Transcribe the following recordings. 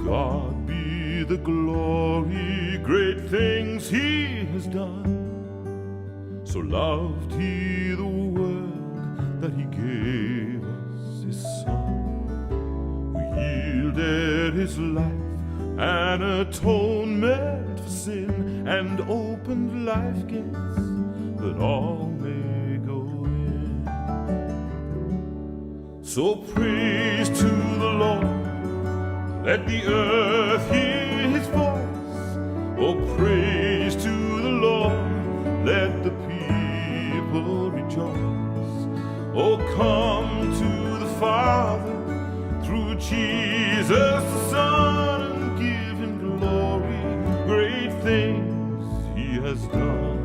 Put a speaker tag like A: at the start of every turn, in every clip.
A: God be the glory, great things he has done. So loved he the world that he gave us his Son, who yielded his life an atonement for sin, and opened life gates that all may go in. So praise to the Lord, let the earth hear his voice. Oh, praise to the Lord, let the people rejoice. Oh, come to the Father through Jesus the Son, and give him glory, great things he has done.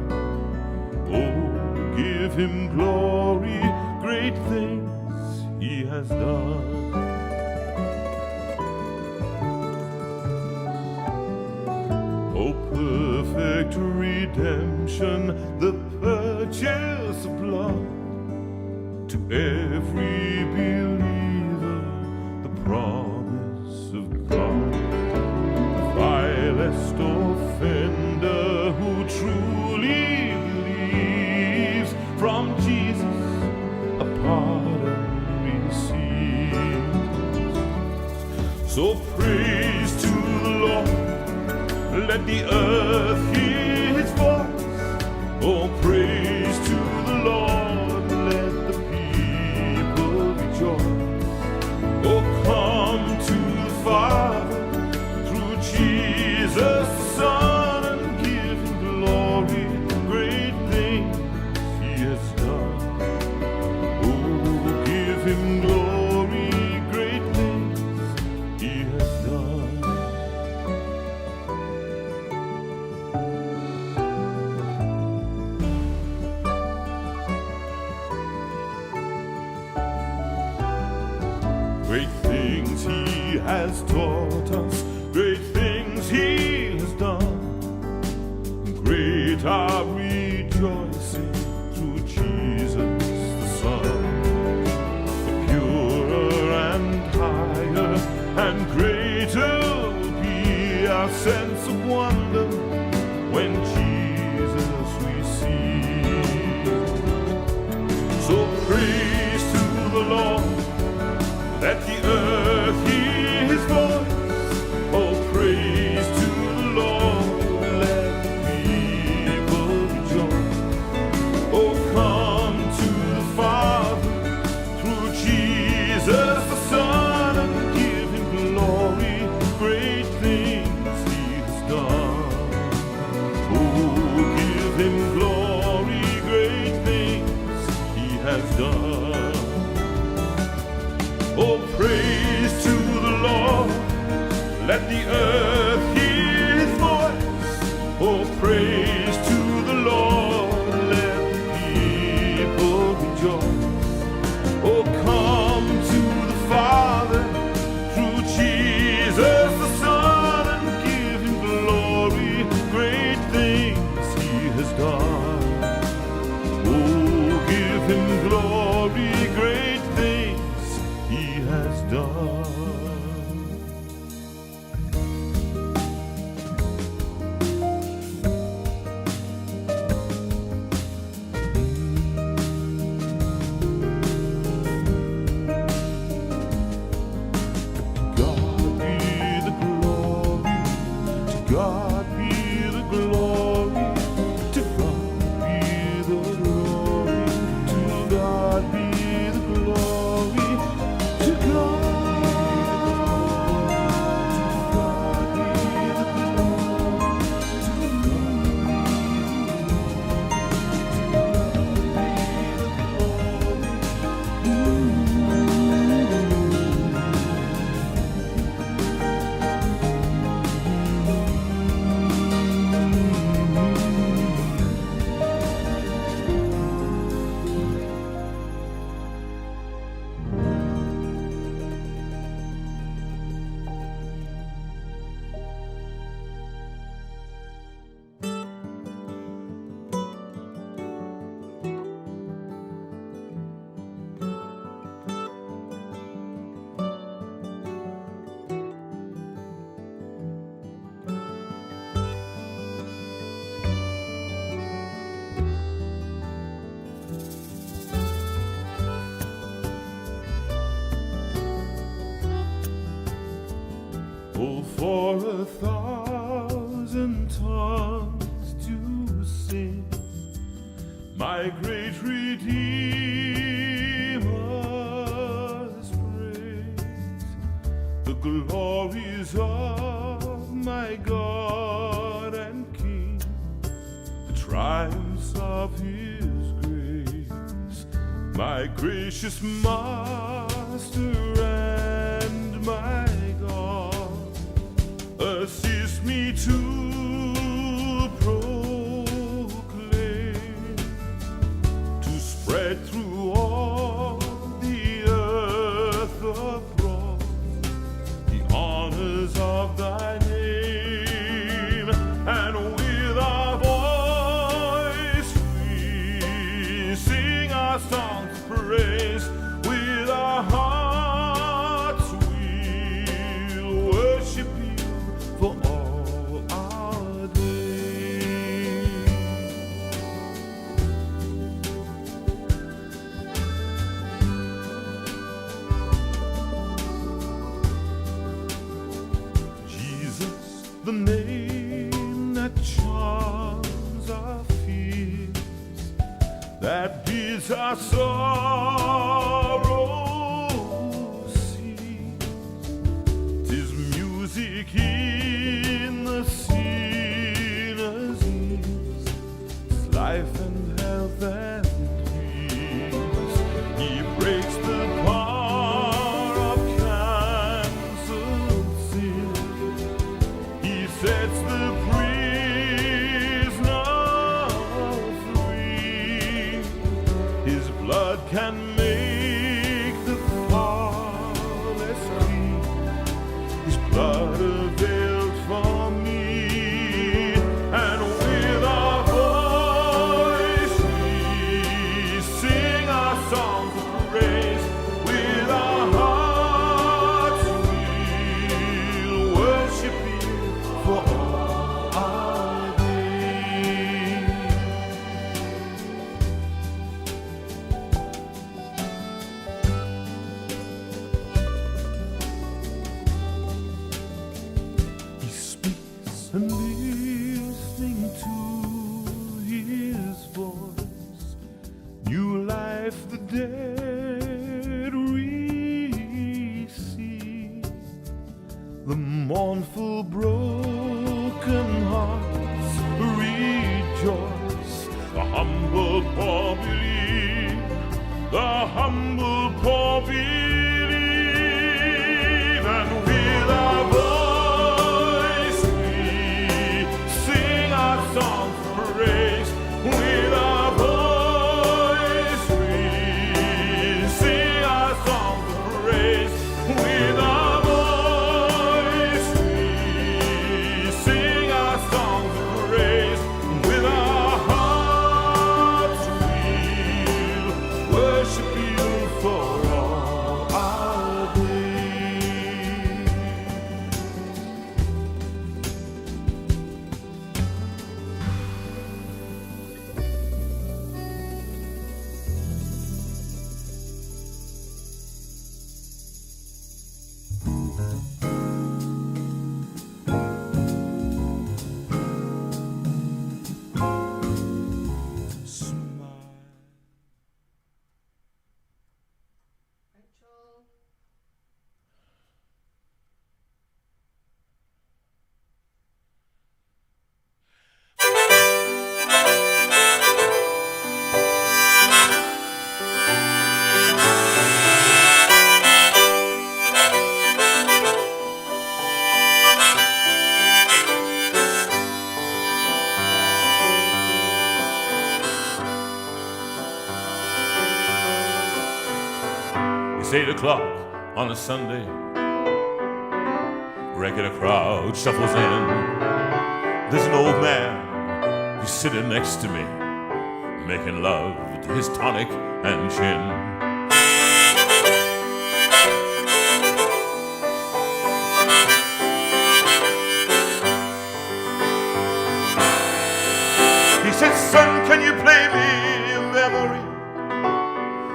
A: Oh, give him glory, great things he has done. Oh, perfect redemption, the purchase of blood. To every believer, the promise of God. The vilest offender who truly believes, from Jesus a pardon receives. So praise to the Lord, let the earth hear his voice. Oh, praise to the Lord, let the people rejoice. Oh, come to the Father through Jesus the Son, and give him glory, great things he has done. Oh, give him glory, great things he has done. Great things he has taught us, great things he has done. Great our rejoicing through Jesus the Son. The purer and higher and greater will be our sense of wonder when Jesus we see. So praise to the Lord, let the earth hear his voice. Oh, praise to the Lord, let the people rejoice. Oh, come to the Father through Jesus the Son, and give him glory, great things he has done. Oh, give him glory, great things he has done. Oh, praise to the Lord, let the earth hear his voice. Oh, praise to the Lord, let the people rejoice. Oh, come to the Father through Jesus the Son, and give him glory, great things he has done. Oh, give him glory, great things he has done. God be the glory, to God be the glory, to God be the glory, to God. for 1,000 tongues to sing my great Redeemer's praise, the glories of my God and King, the triumphs of His grace, my gracious Master and my God, assist me to proclaim, to spread through all the earth abroad the honors of thy name, and with our voice we sing our songs of praise, with our hearts we'll worship you for all our days. Jesus, the name that charms our fears, that bids our sorrow cease. 'Tis music in the sinner's ears, 'tis life and health and peace. He breaks the power of canceled sin. He sets the prisoner free. His blood can make the flawless clean. His blood availed for me, and with our voice we sing our songs of praise. With our hearts we'll worship you for all our days. He speaks, and listening to his voice, new life the dead receive. The mournful, broken hearts rejoice. The humble poor believe. The humble poor believe. And with our voice we sing our songs of praise. With our voice we sing our songs of praise. With our voice we sing our songs of praise. With our hearts we'll worship you for all our days. Smile. It's 8 o'clock on a Sunday. Regular crowd shuffles in. There's an old man who's sitting next to me, making love to his tonic and gin. He said, "Son, can you play me a memory?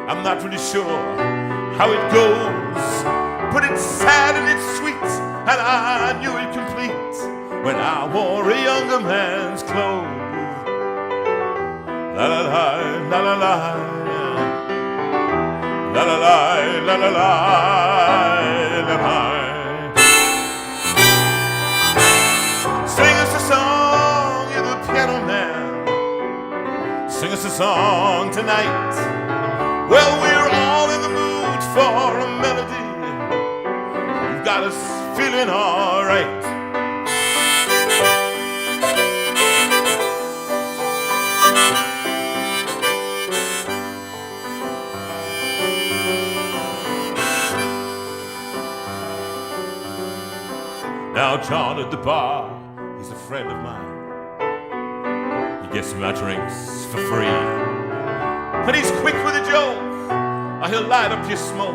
A: I'm not really sure how it goes, but it's sad and it's sweet and I knew it complete when I wore a younger man's clothes. La la la, la la la, la la la, la la la, la la. Sing us a song, you're the piano man. Sing us a song tonight. Well, we're all in the mood for a melody. You've got us feeling all right. Now John at the bar, he's a friend of mine. He gets my drinks for free. And he's quick with a joke, or he'll light up your smoke.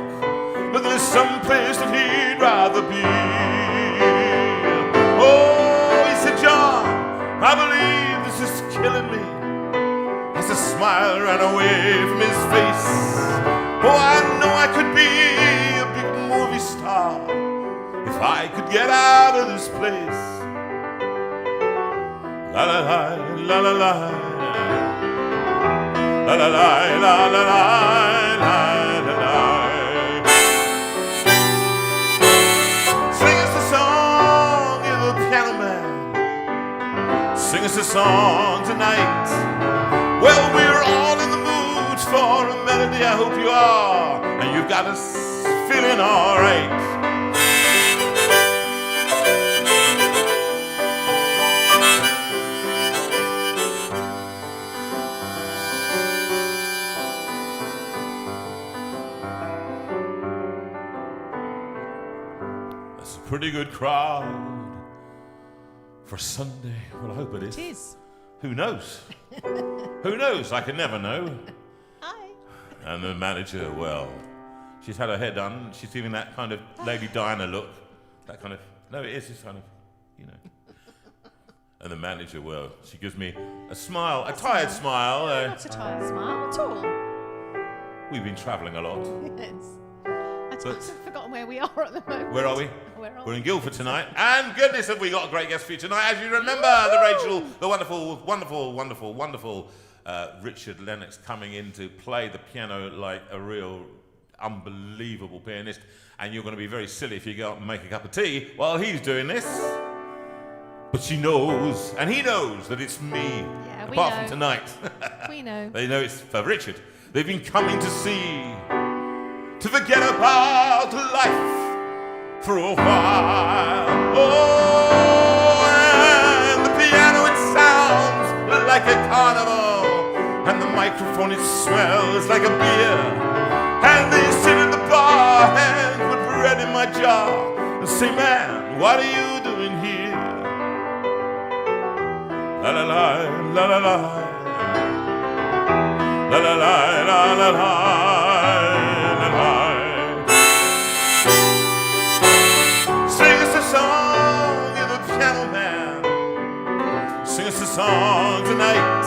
A: But there's some place that he'd rather be. Oh, he said, John, I believe this is killing me. As a smile ran away from his face. Oh, I know I could be a big movie star if I could get out of this place. La la la, la la la, la la la, la la la, la la la. Sing us a song, you're the piano man. Sing us a song tonight. Well, we're all in the mood for a melody, I hope you are, and you've got us feeling all right. Pretty good crowd for Sunday. Well, I hope it is.
B: It is.
A: Who knows? Who knows? I can never know.
B: Hi.
A: And the manager, well, she's had her hair done. She's giving that kind of Lady Diana look. That kind of, no, it is this kind of, you know. And the manager, well, she gives me a smile, a tired smile.
B: Not a tired smile at all.
A: We've been travelling a lot.
B: Yes. I've forgotten where we are at the moment.
A: Where are we? We're in Guildford tonight. And goodness, have we got a great guest for you tonight. As you remember, the wonderful Richard Lennox coming in to play the piano like a real unbelievable pianist. And you're going to be very silly if you go out and make a cup of tea while he's doing this. But she knows, and he knows, that it's me.
B: Yeah, we
A: apart
B: know.
A: from tonight.
B: We know.
A: They know it's for Richard. They've been coming to see, to forget about life for a while. Oh, and the piano, it sounds like a carnival, and the microphone, it smells like a beer. And they sit in the bar and put bread in my jar and say, man, what are you doing here? La la la, la la la, la la la, la la la. Sing us a song tonight.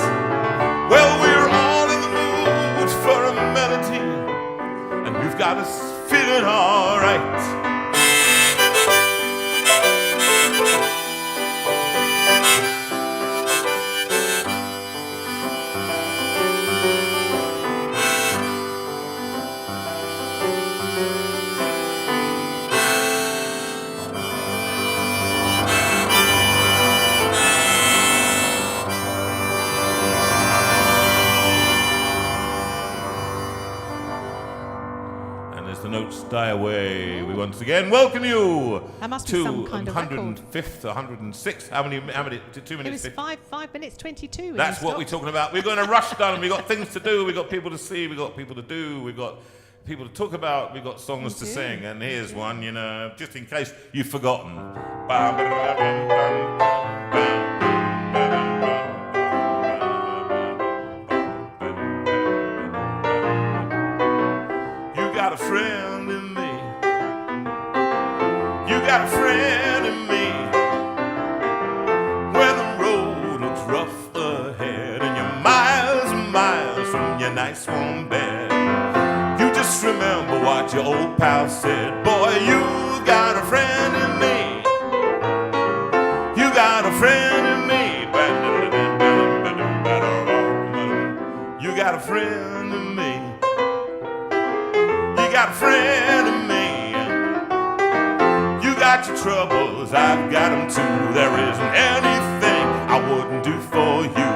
A: Well, we're all in the mood for a melody, and we've got us feeling all right. The notes die away. We once again welcome you
B: That must be
A: to
B: some kind of
A: 105th, 106th. How many? 2 minutes?
B: It was 5 minutes 22.
A: That's what we're talking about. We're going to rush down. We've got things to do. We've got people to see. We've got people to do. We've got people to talk about. We've got songs to sing. And here's one, you know, just in case you've forgotten. Got a friend in me. You got a friend in me. When the road looks rough ahead and you're miles and miles from your nice warm bed, you just remember what your old pal said. Boy, you got a friend in me. got a friend in me. You got your troubles, I've got them too. There isn't anything I wouldn't do for you.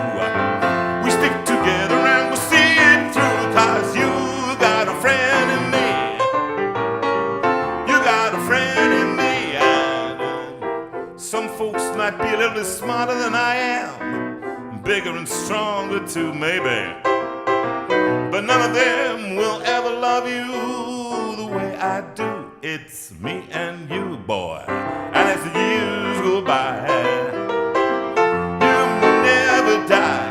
A: We stick together and we'll see it through, 'cause you got a friend in me. You got a friend in me. And some folks might be a little bit smarter than I am, bigger and stronger too, maybe. But none of them will ever love you the way I do. It's me and you, boy. And as the years go by, you'll never die.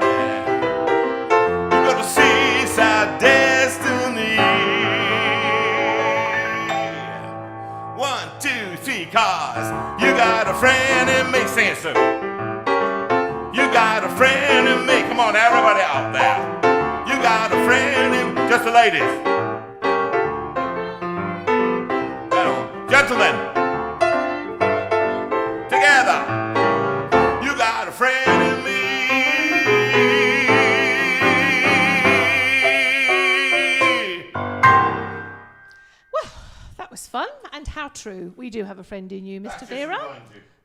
A: You're gonna see it's our destiny. 1, 2, 3, 'cause you got a friend in me. Sing it, sir. You got a friend in me. Come on, everybody out there. You got a friend in me. Just the ladies. Gentlemen, together, you got a friend in me.
B: Well, that was fun, and how true. We do have a friend in you, Mr. Veira.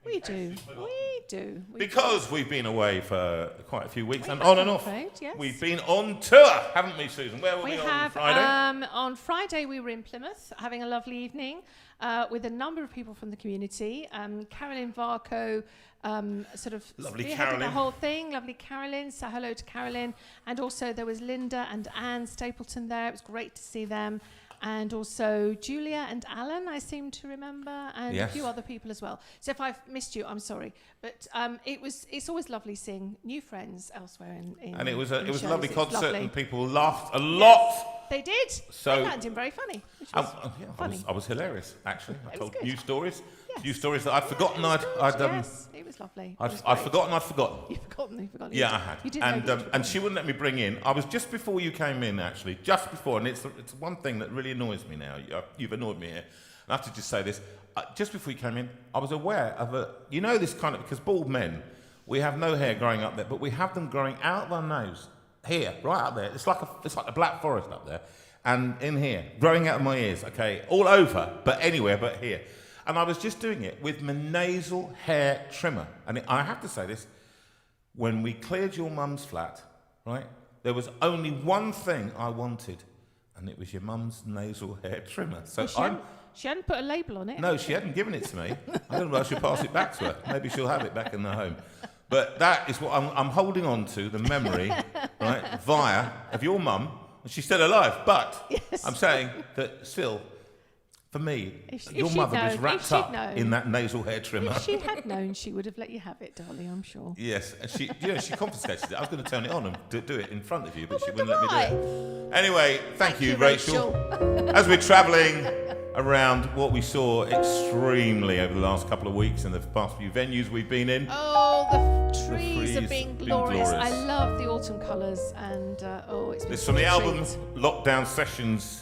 B: We do.
A: Because we've been away for quite a few weeks, and on and off.
B: Yes.
A: We've been on tour, haven't we, Susan? Where were we on Friday?
B: On Friday, we were in Plymouth, having a lovely evening with a number of people from the community. Carolyn Varco sort of
A: Lovely
B: spearheaded
A: Carolyn.
B: the whole thing. Lovely Carolyn. So hello to Carolyn. And also there was Linda and Anne Stapleton there. It was great to see them. And also Julia and Alan, I seem to remember, and
A: Yes.
B: a few other people as well. So if I've missed you, I'm sorry. But it's always lovely seeing new friends elsewhere in
A: And it was a
B: shows.
A: lovely
B: It's
A: concert,
B: lovely.
A: and people laughed a lot.
B: They did.
A: So-
B: They found him very funny. Which was funny.
A: I was hilarious, actually. I
B: It was
A: told
B: good.
A: new stories.
B: Yes.
A: New stories that I'd forgotten.
B: Yeah, it was good.
A: I'd
B: Yes, it was lovely.
A: I'd forgotten. I'd forgotten.
B: You've forgotten.
A: Yeah, I had.
B: You did
A: and
B: know
A: and she wouldn't let me bring in. I was just before you came in, actually, just before, and it's one thing that really annoys me now. You've annoyed me here. I have to just say this. Just before you came in, I was aware of this kind of, because bald men, we have no hair growing up there, but we have them growing out of our nose, here, right up there. It's like the Black Forest up there, and in here, growing out of my ears. Okay, all over, but anywhere but here. And I was just doing it with my nasal hair trimmer. And I have to say this, when we cleared your mum's flat, right, there was only one thing I wanted, and it was your mum's nasal hair trimmer. So
B: she hadn't put a label on it.
A: No, she hadn't given it to me. I don't know if I should pass it back to her. Maybe she'll have it back in the home. But that is what I'm holding on to, the memory, right, via of your mum. She's still alive, but
B: Yes.
A: I'm saying that still, for me,
B: If
A: your
B: she'd
A: mother was
B: known-
A: wrapped
B: if she'd
A: up
B: known.
A: in that nasal hair trimmer.
B: If she had known, she would have let you have it, darling, I'm sure.
A: Yes, and she confiscated it. I was going to turn it on and do it in front of you, but
B: I
A: she
B: wonder
A: wouldn't let me
B: why.
A: do it. Anyway, thank you, Rachel. As we're travelling around what we saw extremely over the last couple of weeks and the past few venues we've been in.
B: Oh, the trees
A: trees
B: have been
A: have been
B: glorious.
A: glorious.
B: I love the autumn colours, and it's been
A: This
B: such
A: from the
B: a
A: album
B: treat.
A: Lockdown Sessions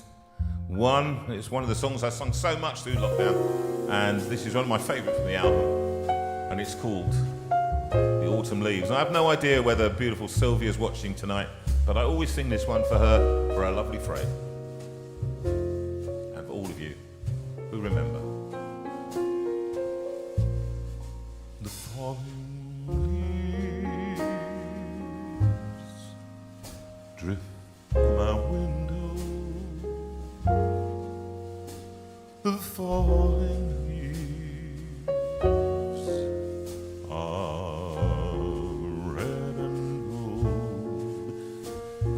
A: 1. It's one of the songs I sung so much through lockdown, and this is one of my favourite from the album, and it's called The Autumn Leaves. And I have no idea whether beautiful Sylvia's watching tonight, but I always sing this one for her, for her lovely Fred, and for all of you who remember. The falling leaves drift from my window. The falling leaves are red and gold.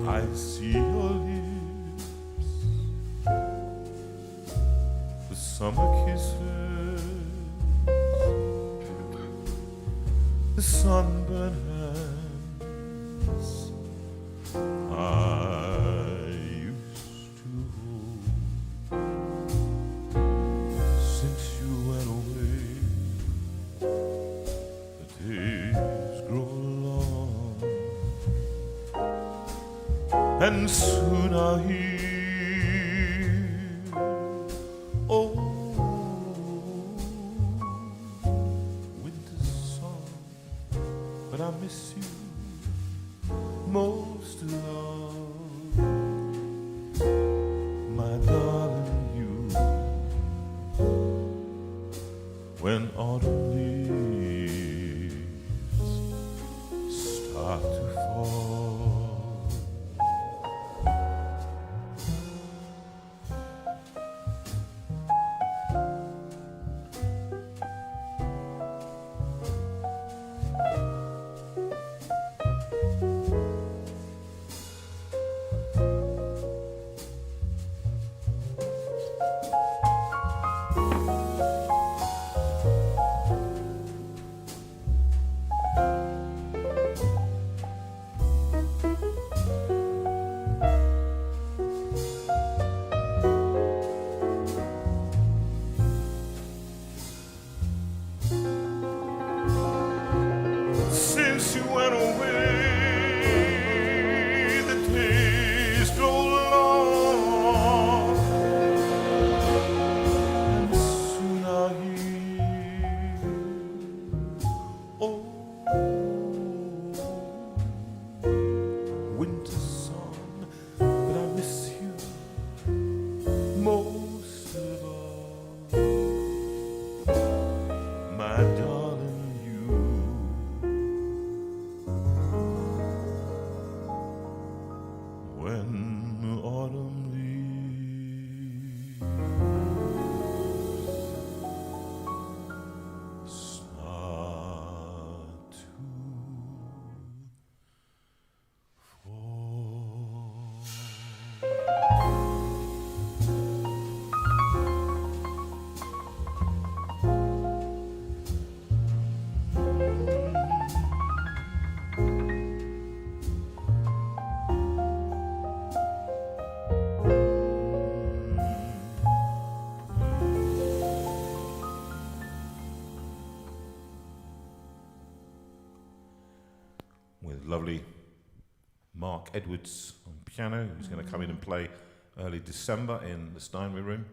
A: I see your lips, the summer kisses, the sunburned hands I used to hold. Since you went away, the days grow long, and soon I'll hear winter's song. But I miss you most of all, my darling.
C: Mark Edwards on piano, who's going to come in and play early December in the Steinway room.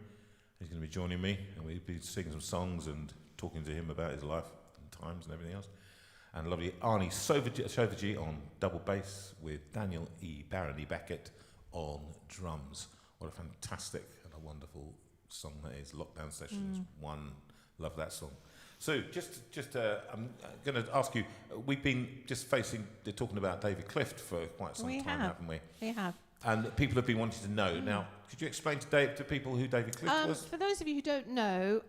C: He's going to be joining me, and we'll be singing some songs and talking to him about his life and times and everything else. And lovely Arnie Sovagy on double bass with Daniel E. Barony Beckett on drums. What a fantastic and a wonderful song that is. Lockdown Sessions 1. Love that song. So I'm going to ask you, we've been just talking about David Clift for quite some time, haven't we?
B: We have.
C: And people have been wanting to know. Now, could you explain to people who David Clift was?
B: For those of you who don't know,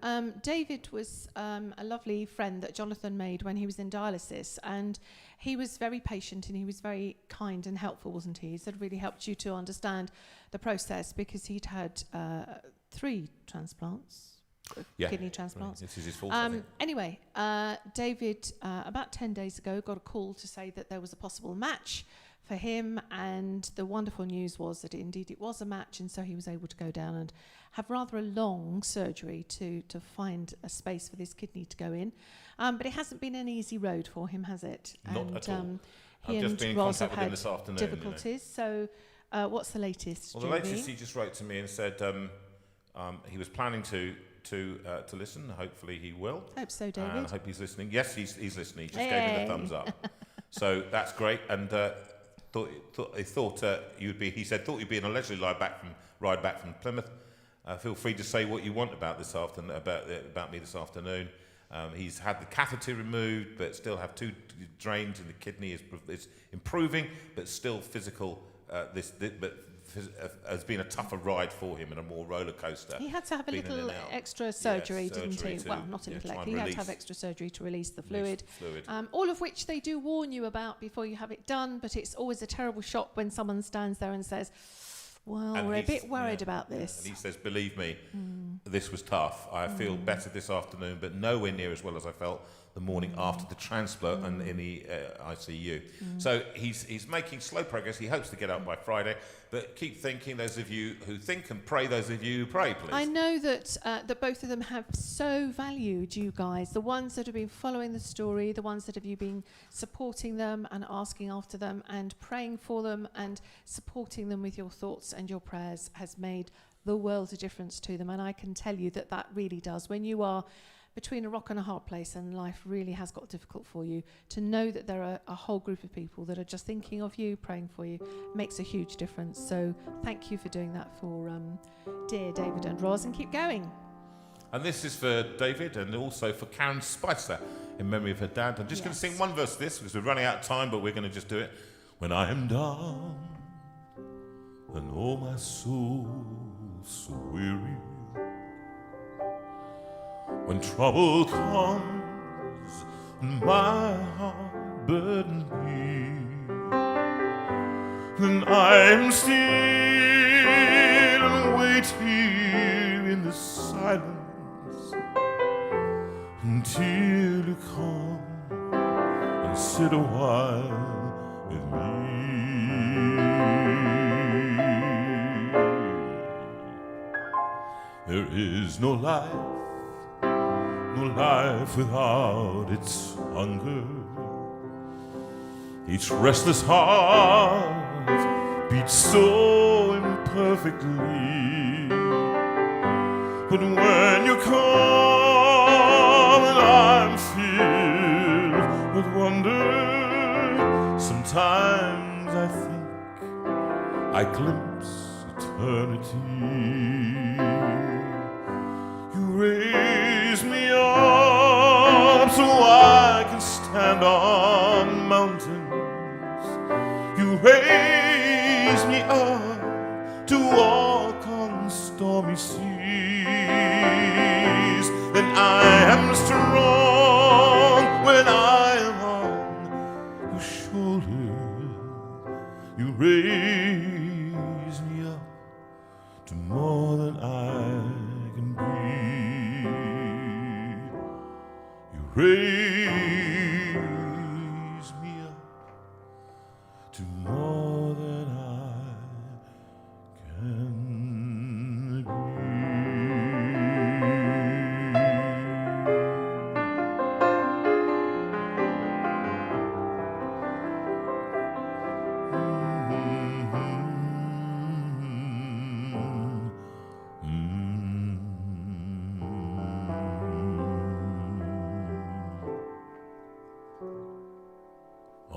B: David was a lovely friend that Jonathan made when he was in dialysis, and he was very patient and he was very kind and helpful, wasn't he? He said really helped you to understand the process because he'd had 3 transplants. Kidney transplants.
C: This is his fault, I think.
B: Anyway, David, about 10 days ago, got a call to say that there was a possible match for him, and the wonderful news was that indeed it was a match, and so he was able to go down and have rather a long surgery to find a space for this kidney to go in. But it hasn't been an easy road for him, has it?
C: Not at all.
B: He
C: I've just been in
B: Roz
C: contact with him
B: had
C: this afternoon.
B: difficulties. So what's the latest,
C: Well, the latest, he just wrote to me and said he was planning to listen. Hopefully he will.
B: Hope so, David.
C: And I hope he's listening. Yes, he's listening. He just gave me the thumbs up. So that's great. And he thought you'd be. He said thought you'd be in a leisurely ride back from Plymouth. Feel free to say what you want about this afternoon about me this afternoon. He's had the catheter removed, but still have 2 drains in the kidney. Is improving, but still physical. Has been a tougher ride for him and a more roller coaster.
B: He had to have a little extra surgery, didn't he? Well, not a little. He had to have extra surgery to release the fluid. All of which they do warn you about before you have it done, but it's always a terrible shock when someone stands there and says, well, we're a bit worried about this.
C: And he says, believe me, this was tough. I feel better this afternoon, but nowhere near as well as I felt the morning after the transplant and in the ICU. So he's making slow progress. He hopes to get out by Friday, but keep thinking, those of you who think, and pray those of you who pray, please.
B: I know that both of them have so valued you guys, the ones that have been following the story, the ones that have you been supporting them and asking after them and praying for them and supporting them with your thoughts and your prayers has made the world a difference to them. And I can tell you that really does. When you are between a rock and a hard place and life really has got difficult for you, to know that there are a whole group of people that are just thinking of you, praying for you, makes a huge difference. So thank you for doing that for dear David and Roz, and keep going.
C: And this is for David and also for Karen Spicer in memory of her dad. I'm just going to sing one verse of this because we're running out of time, but we're going to just do it. When I am down and oh my soul so weary, when trouble comes and my heart burdens me, then I'm still and wait here in the silence until you come and sit a while with me. There is no life without its hunger. Each restless heart beats so imperfectly. But when you come and I'm filled with wonder, sometimes I think I glimpse eternity. You raise me up so I can stand on mountains. You raise me up to walk on stormy seas. Then I am strong when I am on your shoulder. You raise me up to more than I can be. You raise me up to more than I can be.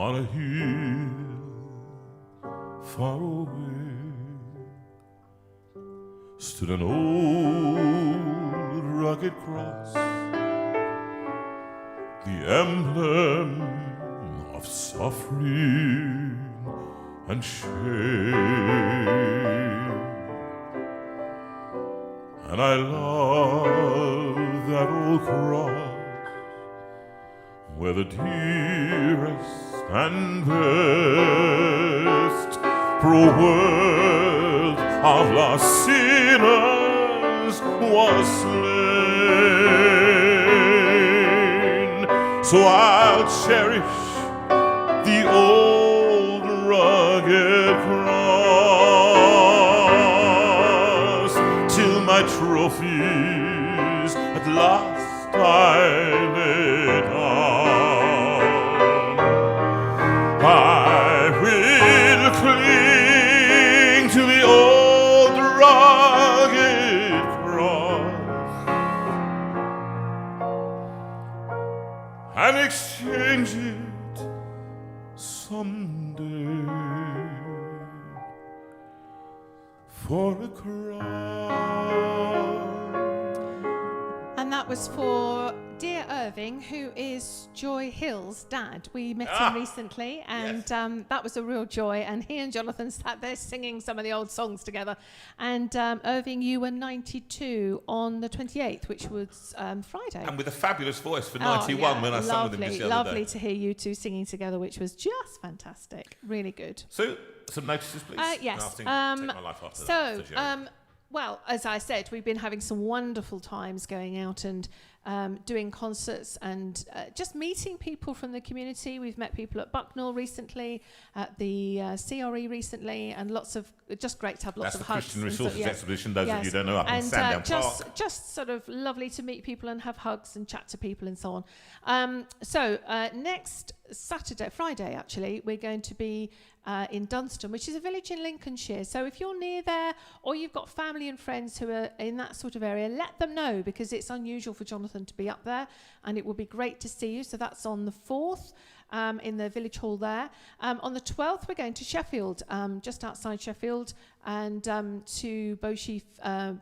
A: on a hill far away stood an old rugged cross, the emblem of suffering and shame. And I love that old cross, where the dearest and best for a world of lost sinners was slain. So I'll cherish the old rugged cross till my trophies at last I lay down. I will cling to the old rugged cross and exchange it someday for a crown.
B: And that was for dear Irving, who is Joy Hill's dad. We met him recently, and that was a real joy. And he and Jonathan sat there singing some of the old songs together. And Irving, you were 92 on the 28th, which was Friday.
C: And with a fabulous voice for 91 when I sang with him just the other day.
B: Lovely to hear you two singing together, which was just fantastic. Really good.
C: So, some notices, please.
B: Yes.
C: I'll take my life after that.
B: Well, as I said, we've been having some wonderful times going out and doing concerts and just meeting people from the community. We've met people at Bucknell recently, at the CRE recently, and lots of just great to have lots of hugs.
C: That's the Christian Resources Exhibition, those of you who don't know, up in Sandown Park.
B: Just sort of lovely to meet people and have hugs and chat to people and so on. So next Friday actually, we're going to be in Dunstan, which is a village in Lincolnshire. So if you're near there or you've got family and friends who are in that sort of area, let them know, because it's unusual for Jonathan to be up there and it will be great to see you. So that's on the 4th. In the village hall there. On the 12th, we're going to Sheffield, just outside Sheffield, and to Beauchief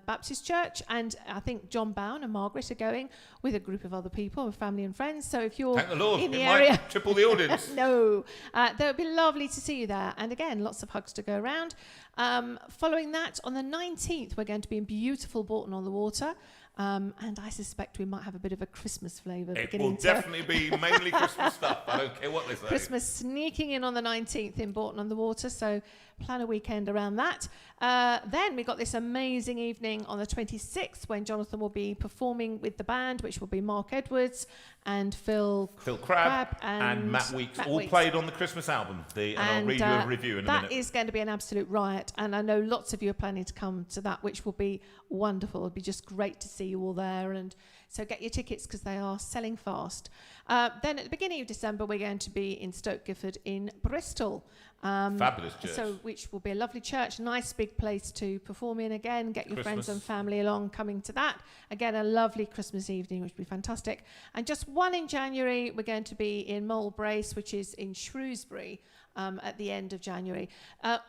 B: Baptist Church. And I think John Bowen and Margaret are going with a group of other people, with family and friends. So if you're
C: Thank the Lord,
B: in the
C: it
B: area,
C: might triple the audience.
B: No, that would be lovely to see you there. And again, lots of hugs to go around. Following that, on the 19th, we're going to be in beautiful Bourton-on-the-Water. And I suspect we might have a bit of a Christmas flavour.
C: It will definitely be mainly Christmas stuff. I don't care what they say.
B: Christmas sneaking in on the 19th in Bourton-on-the-Water, so plan a weekend around that. Then we got this amazing evening on the 26th when Jonathan will be performing with the band, which will be Mark Edwards and Phil Crabb
C: and Matt Weeks, played on the Christmas album. And I'll read you a review in a minute.
B: That is going to be an absolute riot, and I know lots of you are planning to come to that, which will be wonderful. It'll be just great to see you all there, and so get your tickets because they are selling fast. Then at the beginning of December, we're going to be in Stoke Gifford in Bristol.
C: Fabulous church.
B: So, which will be a lovely church, nice big place to perform in again. Get your friends and family along coming to that. Again, a lovely Christmas evening, which will be fantastic. And just one in January, we're going to be in Mole Brace, which is in Shrewsbury. At the end of January.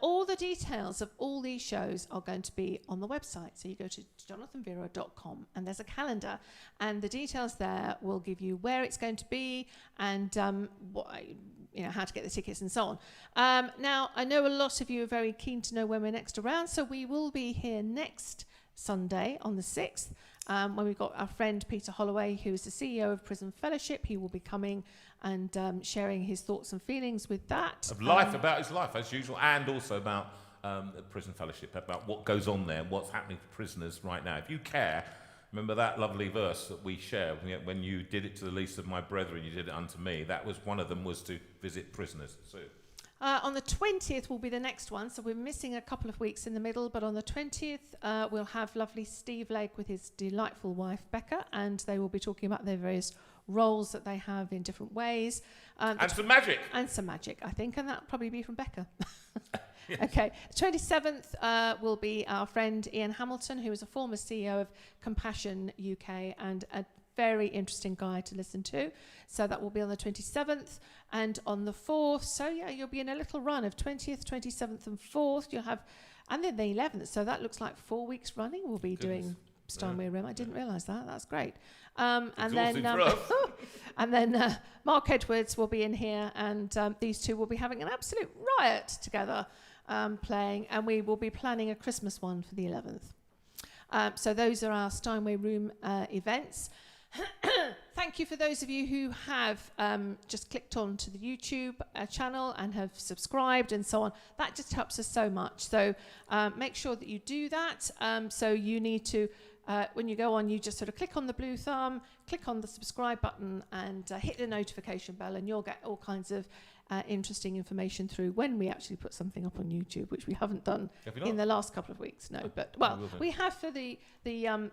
B: All the details of all these shows are going to be on the website. So you go to jonathanveira.com and there's a calendar, and the details there will give you where it's going to be and how to get the tickets and so on. Now, I know a lot of you are very keen to know when we're next around, so we will be here next Sunday on the 6th. When we've got our friend Peter Holloway, who is the CEO of Prison Fellowship. He will be coming and sharing his thoughts and feelings with that.
C: Of life, about his life, as usual, and also about Prison Fellowship, about what goes on there, what's happening to prisoners right now. If you care, remember that lovely verse that we share, when you did it to the least of my brethren, you did it unto me. That was one of them, was to visit prisoners. So.
B: On the 20th will be the next one, so we're missing a couple of weeks in the middle, but on the 20th we'll have lovely Steve Legg with his delightful wife Becca, and they will be talking about their various roles that they have in different ways.
C: And some magic.
B: And some magic, I think, and that'll probably be from Becca. Yes. Okay, the 27th will be our friend Ian Hamilton, who is a former CEO of Compassion UK and very interesting guy to listen to. So that will be on the 27th and on the 4th. So yeah, you'll be in a little run of 20th, 27th and 4th. You'll have, and then the 11th. So that looks like 4 weeks running we'll be doing Steinway Room. I didn't realise that. That's great. And then Mark Edwards will be in here, and these two will be having an absolute riot together playing, and we will be planning a Christmas one for the 11th. So those are our Steinway Room events. Thank you for those of you who have just clicked on to the YouTube channel and have subscribed and so on. That just helps us so much. So make sure that you do that. So you need to, when you go on, you just sort of click on the blue thumb, click on the subscribe button and hit the notification bell, and you'll get all kinds of interesting information through when we actually put something up on YouTube, which we haven't done in the last couple of weeks. No, but we have for the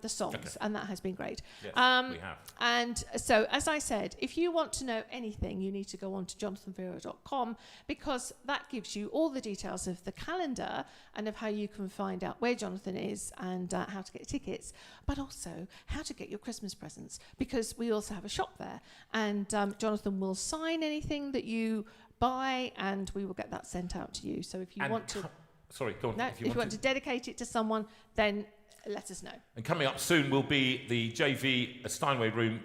B: songs, and that has been great.
C: Yes, we have.
B: And so, as I said, if you want to know anything, you need to go on to jonathanveira.com, because that gives you all the details of the calendar and of how you can find out where Jonathan is and how to get tickets, but also how to get your Christmas presents, because we also have a shop there, and Jonathan will sign anything that you buy, and we will get that sent out to you. So if you want to,
C: go on.
B: No, if you want to dedicate it to someone, then let us know.
C: And coming up soon will be the JV Steinway Room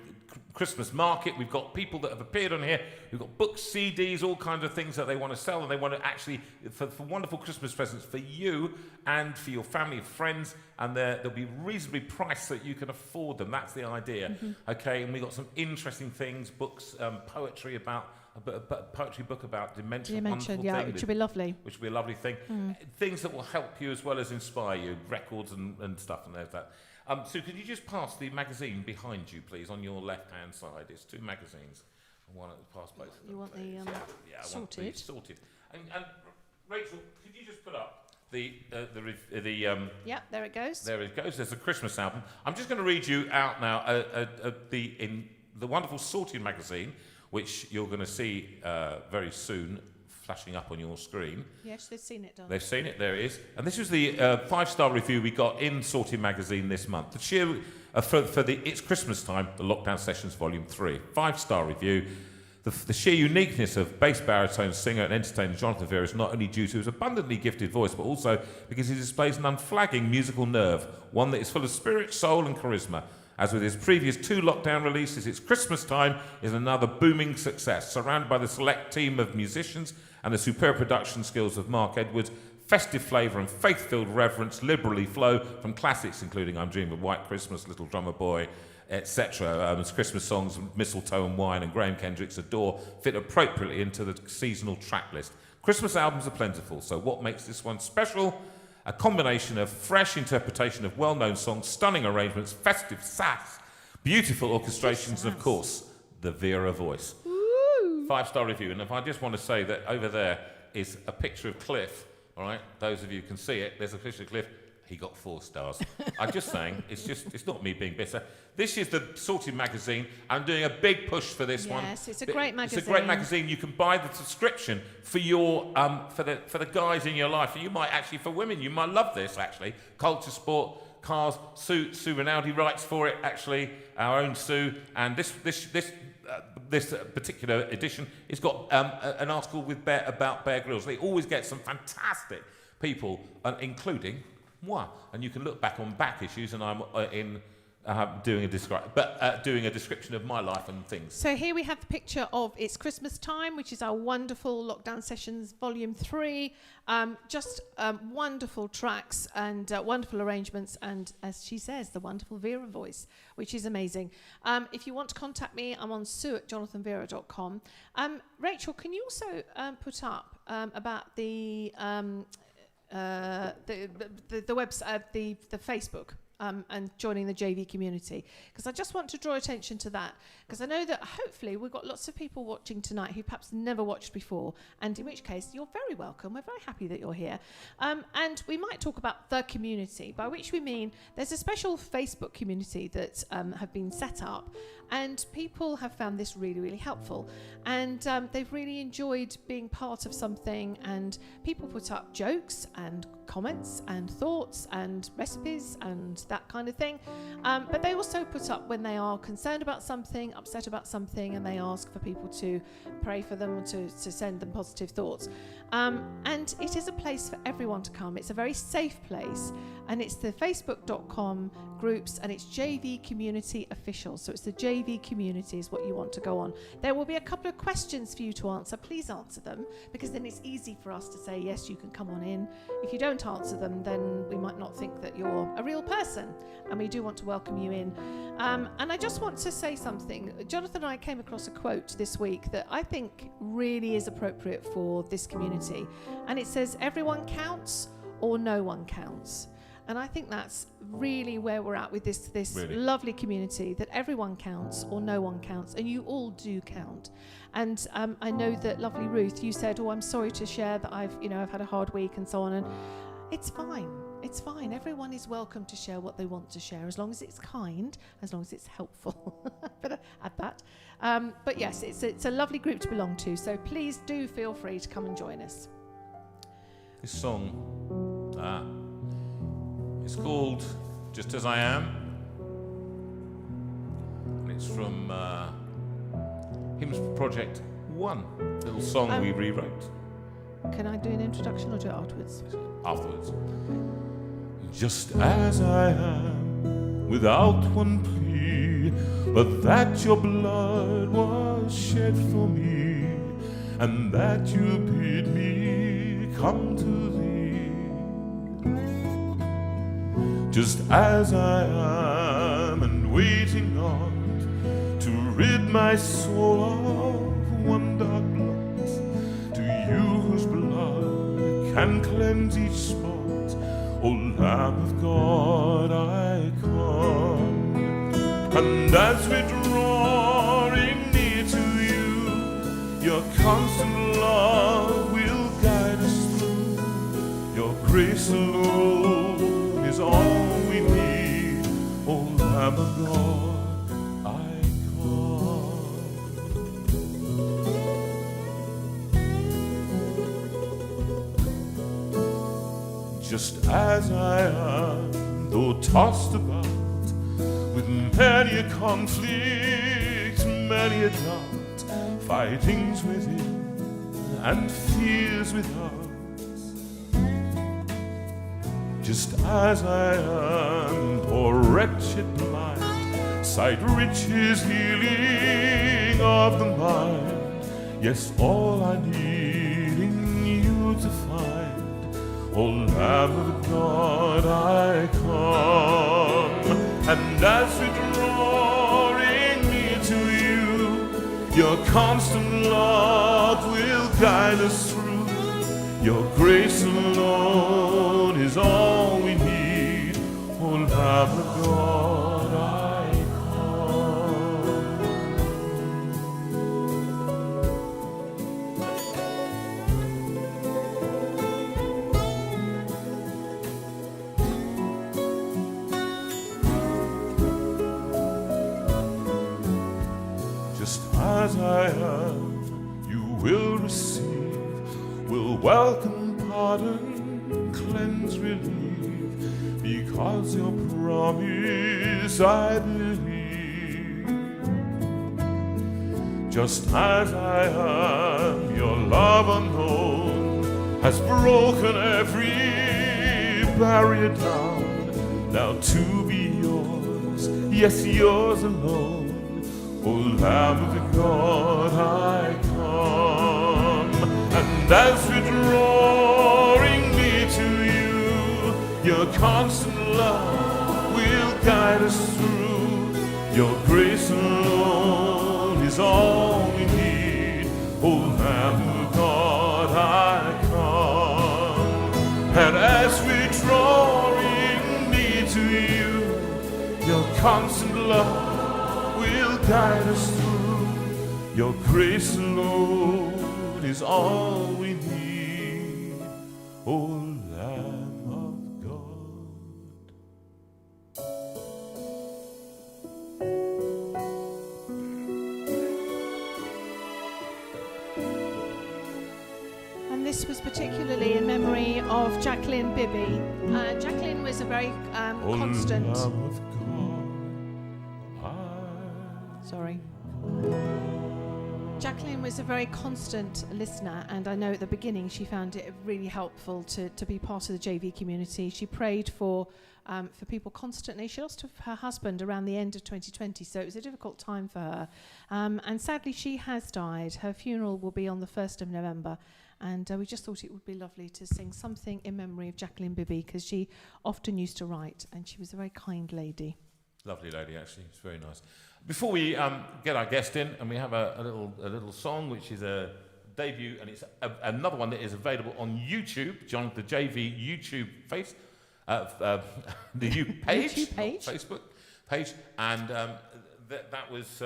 C: Christmas market. We've got people that have appeared on here. We've got books, CDs, all kinds of things that they want to sell, and they want to actually for wonderful Christmas presents for you and for your family and friends. And they'll be reasonably priced so that you can afford them. That's the idea. Mm-hmm. Okay, and we've got some interesting things, books, poetry about. A poetry book about dementia, wonderful thing,
B: which would be lovely.
C: Which would be a lovely thing. Things that will help you as well as inspire you, records and stuff, and there's that. So could you just pass the magazine behind you, please, on your left-hand side? It's two magazines. I want to pass both of them.
B: You want the
C: I want these sorted. And Rachel, could you just put up the
B: yeah, there it goes.
C: There it goes. There's a Christmas album. I'm just going to read you out now in the wonderful Sorted magazine, which you're going to see very soon flashing up on your screen.
B: Yes, they've seen it, darling.
C: They've seen it, there it is. And this was the 5-star review we got in Sorted magazine this month. The sheer, for the It's Christmas Time, the Lockdown Sessions Volume 3. 5-star review. The sheer uniqueness of bass baritone singer and entertainer Jonathan Veira is not only due to his abundantly gifted voice, but also because he displays an unflagging musical nerve, one that is full of spirit, soul and charisma. As with his previous 2 lockdown releases, It's Christmas Time is another booming success. Surrounded by the select team of musicians and the superb production skills of Mark Edwards, festive flavour and faith-filled reverence liberally flow from classics including I'm Dreaming of White Christmas, Little Drummer Boy, etc. As Christmas songs, Mistletoe and Wine and Graham Kendrick's Adore fit appropriately into the seasonal track list. Christmas albums are plentiful, so what makes this one special? A combination of fresh interpretation of well-known songs, stunning arrangements, festive sass, beautiful orchestrations, and of course, the Veira voice. Woo! 5-star review. And if I just want to say that over there is a picture of Cliff, all right? Those of you can see it. There's a picture of Cliff. He got 4 stars. I'm just saying, it's not me being bitter. This is the Sorted magazine. I'm doing a big push for this one.
B: Yes, it's a great magazine.
C: It's a great magazine. You can buy the subscription for your for the guys in your life. You might actually, for women, you might love this actually. Culture, sport, cars. Sue Rinaldi writes for it actually. Our own Sue. And this particular edition, it's got an article about Bear Grylls. They always get some fantastic people, including moi. And you can look back on back issues, and I'm doing a description of my life and things.
B: So here we have the picture of It's Christmas Time, which is our wonderful Lockdown Sessions Volume 3. Just wonderful tracks and wonderful arrangements, and as she says, the wonderful Veira voice, which is amazing. If you want to contact me, I'm on sue@jonathanveira.com. Rachel, can you also put up about the website, the Facebook, and joining the JV community, because I just want to draw attention to that, because I know that hopefully we've got lots of people watching tonight who perhaps never watched before, and in which case you're very welcome. We're very happy that you're here, and we might talk about the community, by which we mean there's a special Facebook community that have been set up, and people have found this really, really helpful, and they've really enjoyed being part of something, and people put up jokes and comments and thoughts and recipes and that kind of thing. But they also put up when they are concerned about something, upset about something, and they ask for people to pray for them or to send them positive thoughts. And it is a place for everyone to come. It's a very safe place, and it's the facebook.com groups, and it's JV Community Official. So it's the JV Community is what you want to go on. There will be a couple of questions for you to answer. Please answer them, because then it's easy for us to say, yes, you can come on in. If you don't answer them, then we might not think that you're a real person, and we do want to welcome you in. And I just want to say something. Jonathan and I came across a quote this week that I think really is appropriate for this community. And it says, everyone counts or no one counts. And I think that's really where we're at with this really lovely community, that everyone counts or no one counts, and you all do count. And I know that, lovely Ruth, you said, I'm sorry to share that I've had a hard week and so on, and it's fine. It's fine. Everyone is welcome to share what they want to share, as long as it's kind, as long as it's helpful. Better add that. But yes, it's a lovely group to belong to, so please do feel free to come and join us.
C: This song, it's called Just As I Am, and it's from Hymns Project 1, little song we rewrote.
B: Can I do an introduction or do it afterwards?
C: Afterwards.
A: Just as I am, without one plea, but that your blood was shed for me, and that you bid me come to thee. Just as I am, and waiting on to rid my soul of one dark blot, to you whose blood can cleanse each spot, O Lamb of God, I come. And as we're drawing near to you, your constant love will guide us through. Your grace alone is all we need, O Lamb of God, I come. Just as I am, though tossed about with many a conflict, many a doubt, fightings within and fears without. Just as I am, poor wretched blind, sight riches healing of the mind. Yes, all I need in you to find, O Lamb of God, I come. And as we're drawing near to you, your constant love will guide us through. Your grace alone is all we need, O Lamb of God, I as I am, you will receive, will welcome, pardon, cleanse, relieve, because your promise I believe. Just as I am, your love unknown has broken every barrier down, now to be yours, yes, yours alone. O Lamb of God, I come. And as we're drawing near to you, your constant love will guide us through. Your grace alone is all we need, O Lamb of God, I come. And as we're drawing near to you, your constant love will guide us through. Your grace alone is all we need, O Lamb of God.
B: And this was particularly in memory of Jacqueline Bibby. Jacqueline was a very constant.
A: Lamb of God,
B: Sorry. Jacqueline was a very constant listener, and I know at the beginning she found it really helpful to be part of the JV community. She prayed for people constantly. She lost her husband around the end of 2020, so it was a difficult time for her. And sadly, she has died. Her funeral will be on the 1st of November, and we just thought it would be lovely to sing something in memory of Jacqueline Bibby, because she often used to write, and she was a very kind lady.
C: Lovely lady, actually. It's very nice. Before we get our guest in, and we have a little song, which is a debut, and it's another one that is available on YouTube, the JV YouTube page,
B: YouTube page,
C: Facebook page, and that was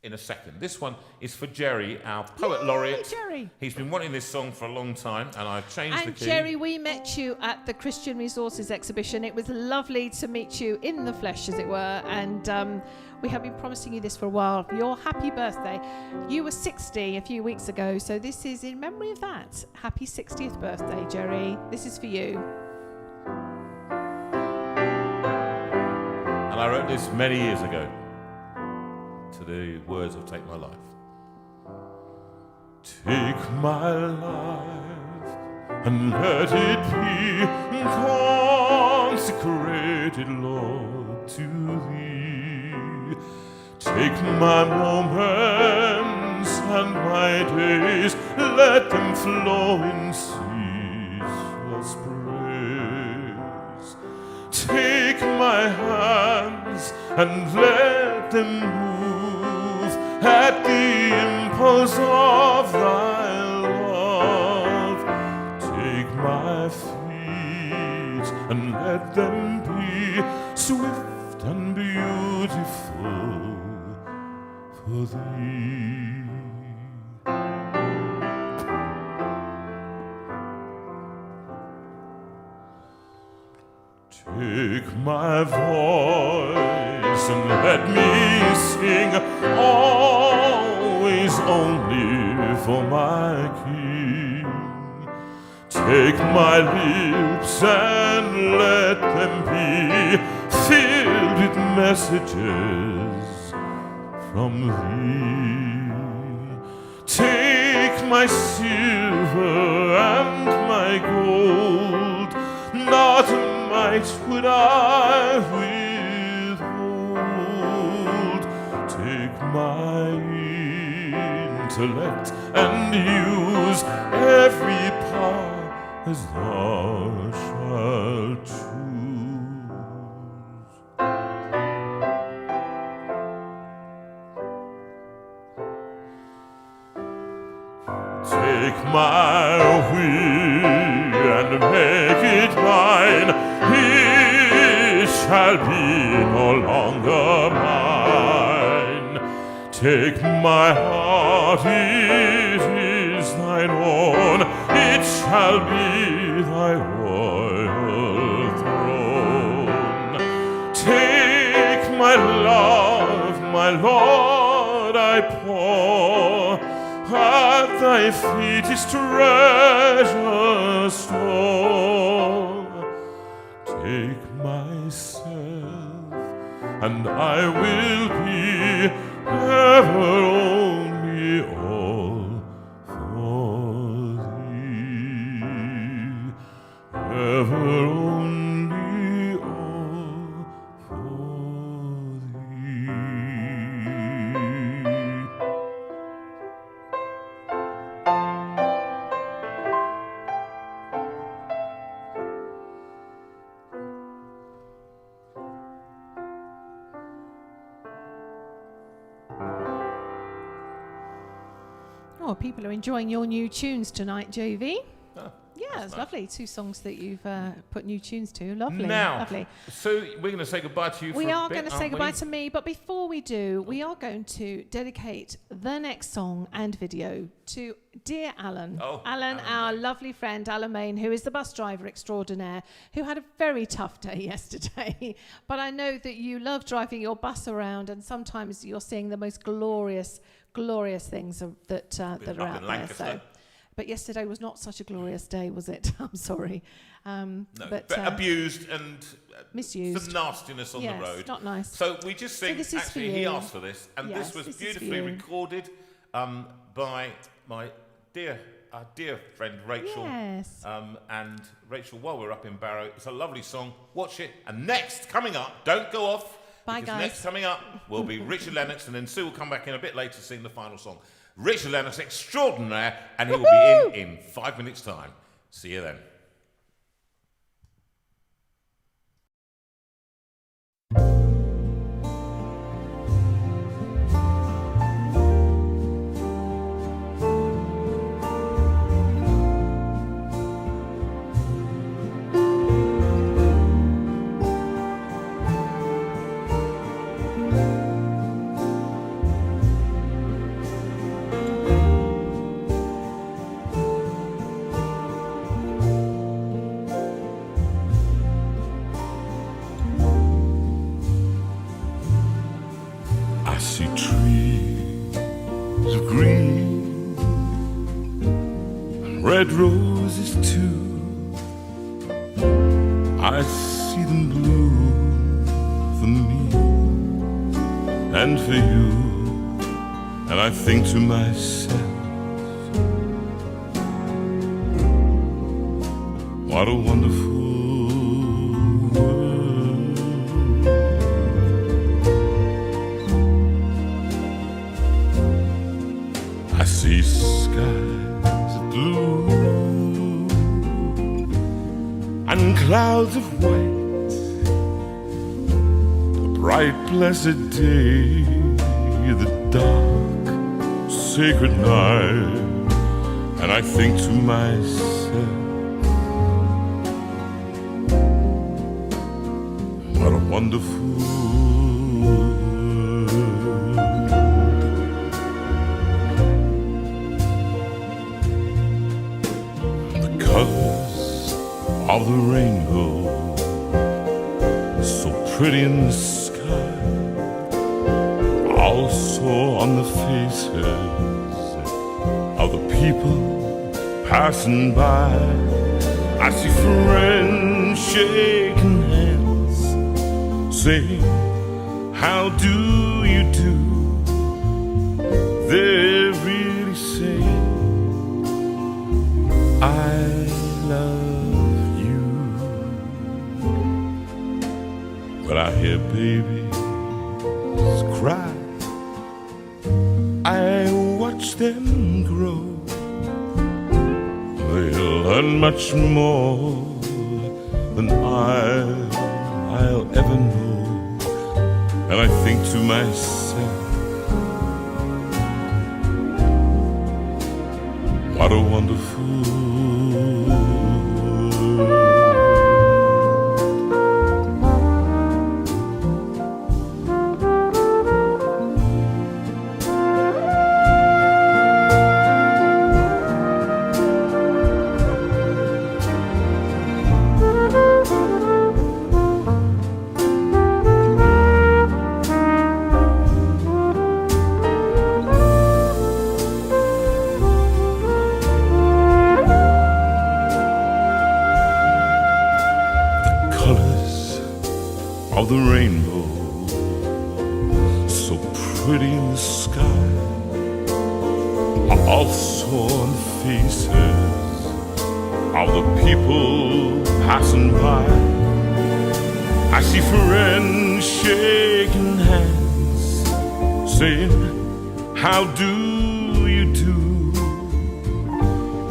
C: in a second. This one is for Jerry, our poet laureate.
B: Jerry.
C: He's been wanting this song for a long time, and I've changed the key.
B: And Jerry, we met you at the Christian Resources exhibition. It was lovely to meet you in the flesh, as it were, and we have been promising you this for a while. Your happy birthday. You were 60 a few weeks ago, so this is in memory of that. Happy 60th birthday, Jerry. This is for you.
C: And I wrote this many years ago to the words of Take My Life.
A: take my life and let it be consecrated, Lord, to Thee. Take my moments and my days, let them flow in ceaseless praise. Take my hands and let them move at the impulse of Thy love. Take my feet and let them be swift and beautiful for Thee. Take my voice and let me sing, always only for my King. Take my lips and let them be filled with messages from Thee. Take my silver and my gold, not a mite would I withhold. Take my intellect and use every part as Thou shalt choose. Take my will and make it mine, it shall be no longer mine. Take my heart, it is Thine own, it shall be Thy royal throne. Take my love, my Lord, I pour at Thy feet is treasure store. Take myself, and I will be ever only all for Thee, ever only all for Thee.
B: Oh, people are enjoying your new tunes tonight, JV.
C: Oh,
B: Yeah, it's
C: nice.
B: lovely. 2 songs that you've put new tunes to. Lovely.
C: Now,
B: Lovely.
C: so we're going to say goodbye to you for
B: We
C: a
B: are
C: bit,
B: going to say
C: aren't
B: goodbye
C: we?
B: to me, but before we do, we are going to dedicate the next song and video to dear Alan.
C: Oh,
B: Alan,
C: Alan
B: our
C: Main.
B: lovely friend, Alan Main, who is the bus driver extraordinaire, who had a very tough day yesterday. But I know that you love driving your bus around, and sometimes you're seeing the most glorious things that are
C: Up
B: out
C: in
B: there.
C: Lancaster.
B: So But yesterday was not such a glorious day, was it? I'm sorry.
C: No,
B: but
C: abused and
B: misused.
C: some nastiness on
B: Yes,
C: the road.
B: not nice.
C: So we just think,
B: this is for
C: actually, he
B: you.
C: asked for this, and
B: Yes,
C: this was
B: this is for
C: beautifully
B: you.
C: recorded by my our dear friend Rachel.
B: Yes.
C: And Rachel, while we're up in Barrow, it's a lovely song. Watch it. And next, coming up, don't go off.
B: Bye,
C: because
B: guys.
C: Next coming up will be Richard Lennox, and then Sue will come back in a bit later to sing the final song. Richard Lennox, extraordinaire, and he will be in 5 minutes' time. See you then. I see trees of green and red roses too. I see them blue for me and for you. And I think to myself, what a wonderful world. I see skies of blue and clouds of white, a bright blessed day, the dark sacred night. And I think to myself, what a wonderful world. The colors of the rainbow, so pretty in the sky, also on the faces of the people passing by. I see friends shaking hands, saying, how do you do? They're really saying, I love you. When I hear babies cry, I watch them grow. They'll learn much more than I'll ever know. And I think to myself, what a wonderful world. Of the rainbow, so pretty in the sky, also on the faces of the people passing by. I see friends shaking hands, saying, how do you do?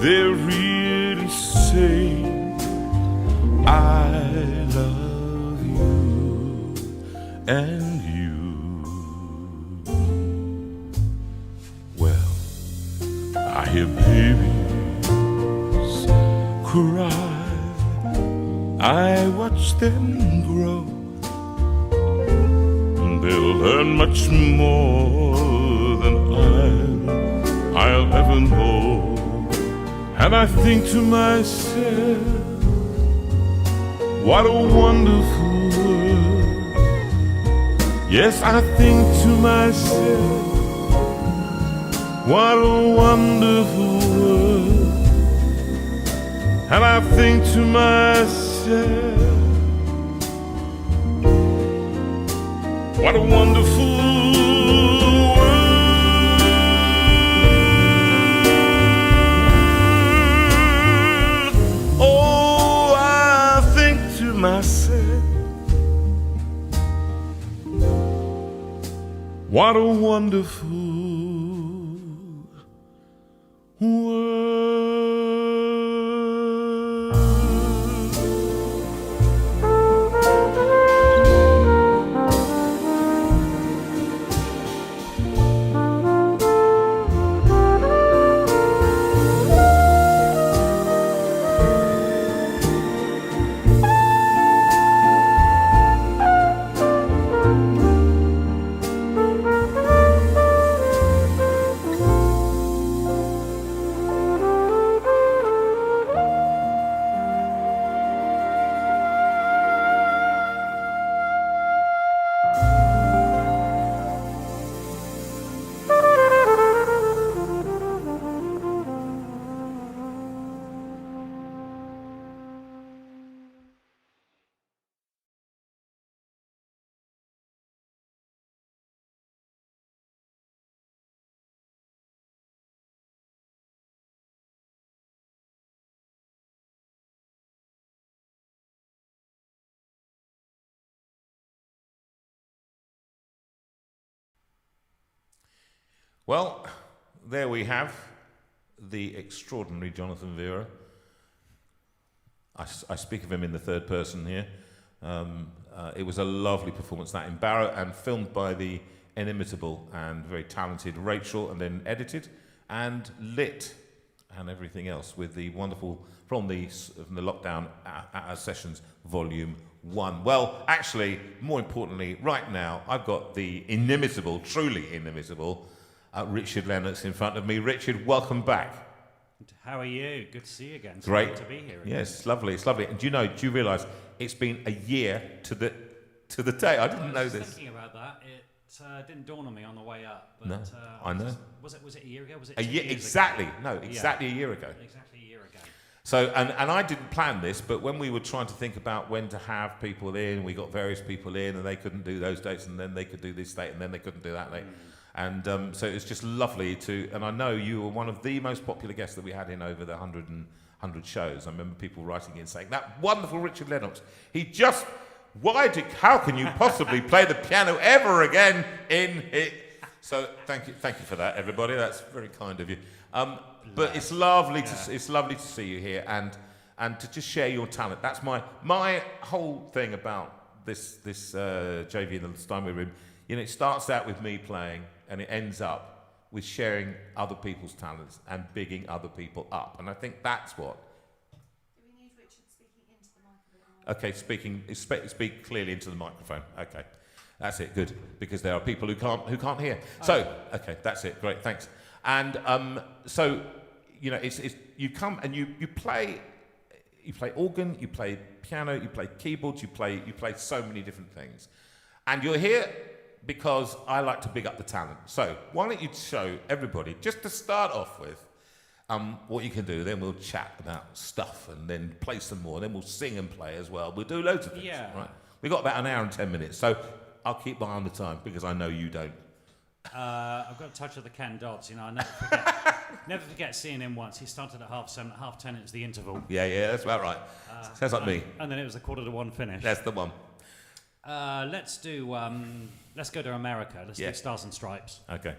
C: They're really saying, I love you. And you, well, I hear babies cry, I watch them grow, and they'll learn much more than I'll ever know. And I think to myself, what a wonderful world. Yes, I think to myself, what a wonderful world.
A: and I think to myself, what a wonderful world. Oh, I think to myself, what a wonderful world. Well, there we have the extraordinary Jonathan Veira. I speak of him in the third person here. It was a lovely performance, that in Barrow, and filmed by the inimitable and very talented Rachel, and then edited and lit and everything else with the wonderful, from the lockdown sessions, Volume 1. Well, actually, more importantly, right now, I've got the inimitable, truly inimitable, Richard Lennox in front of me. Richard, welcome back.
D: How are you? Good to see you again. It's
C: Great
D: great to be here again.
C: Yes, it's lovely. It's lovely. And do you realise it's been a year to the day? I didn't know
D: was
C: this.
D: Thinking about that, it didn't dawn on me on the way up. But,
C: No, I know.
D: Was it a year ago? Was it
C: A
D: 2
C: year
D: years
C: exactly?
D: ago?
C: No, exactly a year ago.
D: Exactly a year ago.
C: So, and I didn't plan this, but when we were trying to think about when to have people in, we got various people in, and they couldn't do those dates, and then they could do this date, and then they couldn't do that date. And so it's just lovely to, and I know you were one of the most popular guests that we had in over the 100 shows. I remember people writing in saying, that wonderful Richard Lennox, how can you possibly play the piano ever again in it? So thank you for that, everybody. That's very kind of you. But it's lovely to see you here and to just share your talent. That's my whole thing about this JV in the Steinway room. You know, it starts out with me playing, and it ends up with sharing other people's talents and bigging other people up. And I think that's what.
B: Do we need Richard speaking into the microphone?
C: Okay, speak clearly into the microphone. Okay, that's it. Good, because there are people who can't hear. So, okay, that's it. Great, thanks. And so, you know, it's you come and you play organ, you play piano, you play keyboards, you play so many different things, and you're here because I like to big up the talent. So why don't you show everybody, just to start off with, what you can do. Then we'll chat about stuff and then play some more. Then we'll sing and play as well. We'll do loads of things.
D: Yeah.
C: Right? We've got about an hour and 10 minutes. So I'll keep my eye on the time because I know you don't.
D: I've got a touch of the Ken Dodds. You know, I never forget seeing him once. He started at 7:30. At 10:30 it was the interval.
C: Yeah, that's about right. Sounds like me.
D: And then it was the 1:45 finish.
C: That's the one.
D: Let's go to America. Let's do Stars and Stripes.
C: Okay.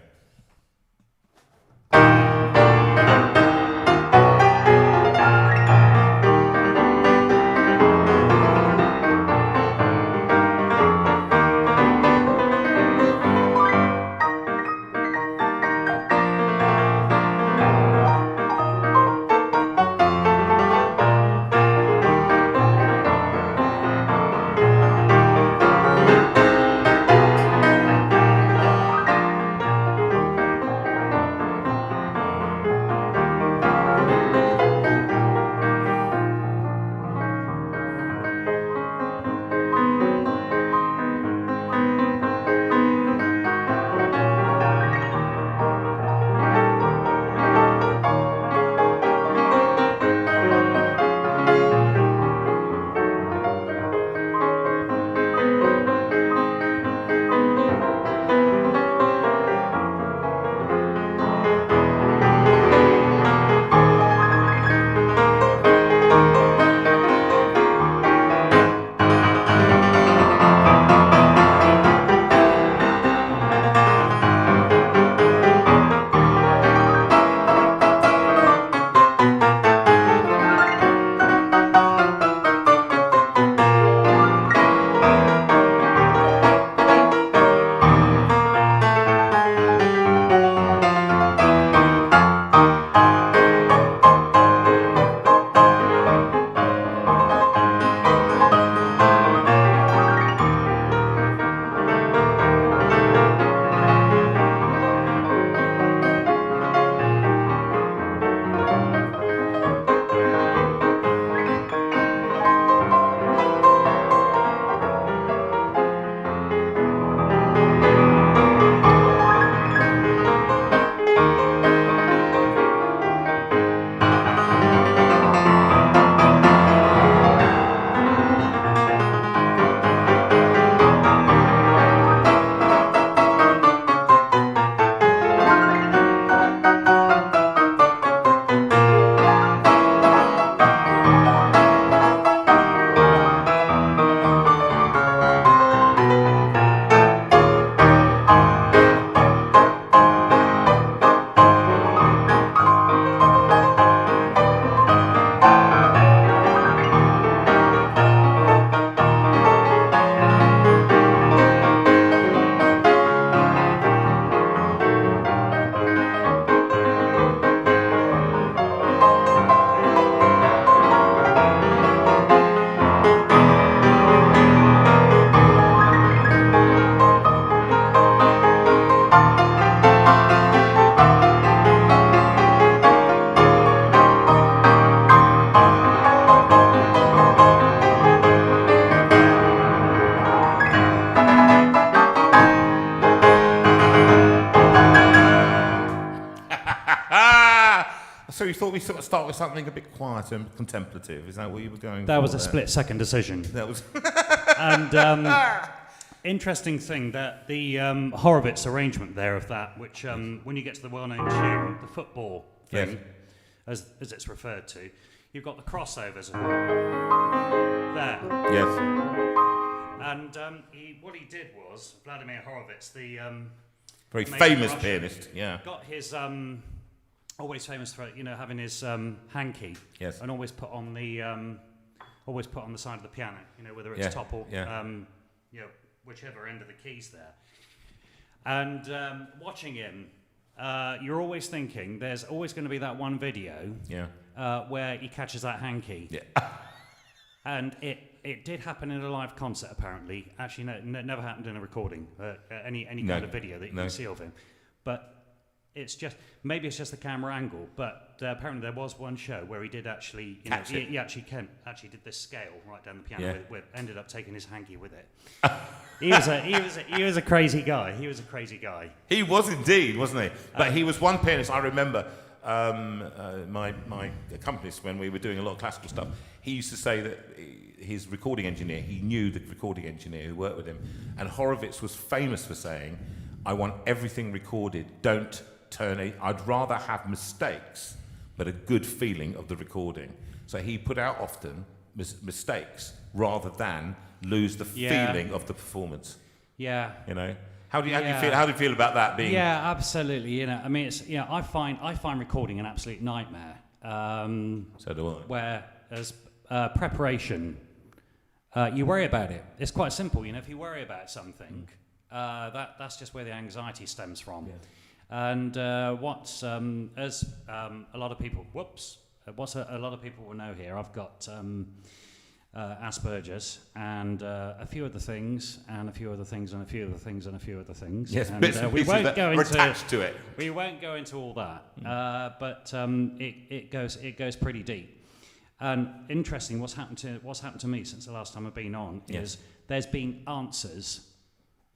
C: So you thought we sort of start with something a bit quieter and contemplative? Is that what you were going for?
D: That was a
C: there?
D: split-second decision.
C: That was...
D: And interesting thing that the Horowitz arrangement there of that, which when you get to the well-known tune, the football thing, as it's referred to, you've got the crossovers there.
C: Yes.
D: And what he did was, Vladimir Horowitz, the
C: Very
D: amazing
C: famous
D: Russian,
C: pianist, yeah.
D: got his always famous for having his hanky,
C: Yes.
D: and always put on the side of the piano, whether it's
C: Yeah,
D: top or whichever end of the keys there. And watching him, you're always thinking there's always going to be that one video where he catches that hanky.
C: Yeah.
D: And it did happen in a live concert, apparently. Actually, no, it never happened in a recording, any kind of video that you can see of him. But maybe it's just the camera angle. But apparently there was one show where he did actually, he actually did this scale right down the piano. With ended up taking his hanky with it. He was a crazy guy. He was a crazy guy.
C: He was indeed, wasn't he? But he was one pianist. I remember my accompanist, when we were doing a lot of classical stuff, he used to say that his recording engineer, he knew the recording engineer who worked with him, and Horowitz was famous for saying, "I want everything recorded. Don't turn it. I'd rather have mistakes, but a good feeling of the recording." So he put out often mistakes rather than lose the feeling of the performance.
D: Yeah.
C: How do you feel? How do you feel about that being?
D: Yeah, absolutely. I mean, it's I find recording an absolute nightmare.
C: So do I.
D: Whereas preparation, you worry about it. It's quite simple. If you worry about something, that's just where the anxiety stems from. Yeah. And as a lot of people, a lot of people will know here, I've got Asperger's and a few other things, and a few other things, and a few other things, and a few other things.
C: Yes,
D: and,
C: bits and
D: we
C: pieces
D: won't
C: that
D: go
C: are
D: into
C: attached to it.
D: We won't go into all that, but it goes pretty deep. And interesting, what's happened to me since the last time I've been on is there's been answers,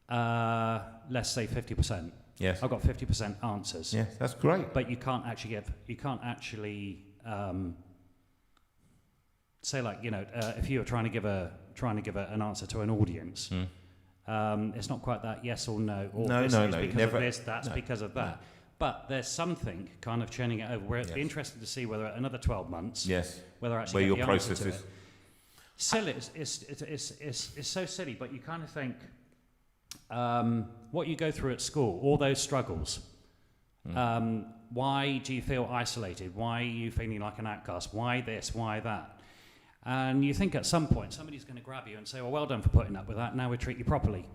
D: let's say 50%.
C: Yes.
D: I've got 50% answers.
C: Yes, that's great.
D: But you can't actually say, like, if you were trying to give an answer to an audience, it's not quite that yes or no, or
C: no,
D: this
C: no,
D: is
C: no,
D: because
C: never,
D: of this, that's because of that. But there's something kind of churning it over, where it'd be interesting to see whether another 12 months, whether actually
C: where
D: get
C: your
D: the answer
C: process
D: to
C: is.
D: it. Silly, it's so silly, but you kind of think, what you go through at school, all those struggles, why do you feel isolated? Why are you feeling like an outcast? Why this? Why that? And you think at some point somebody's going to grab you and say, well done for putting up with that, now we treat you properly.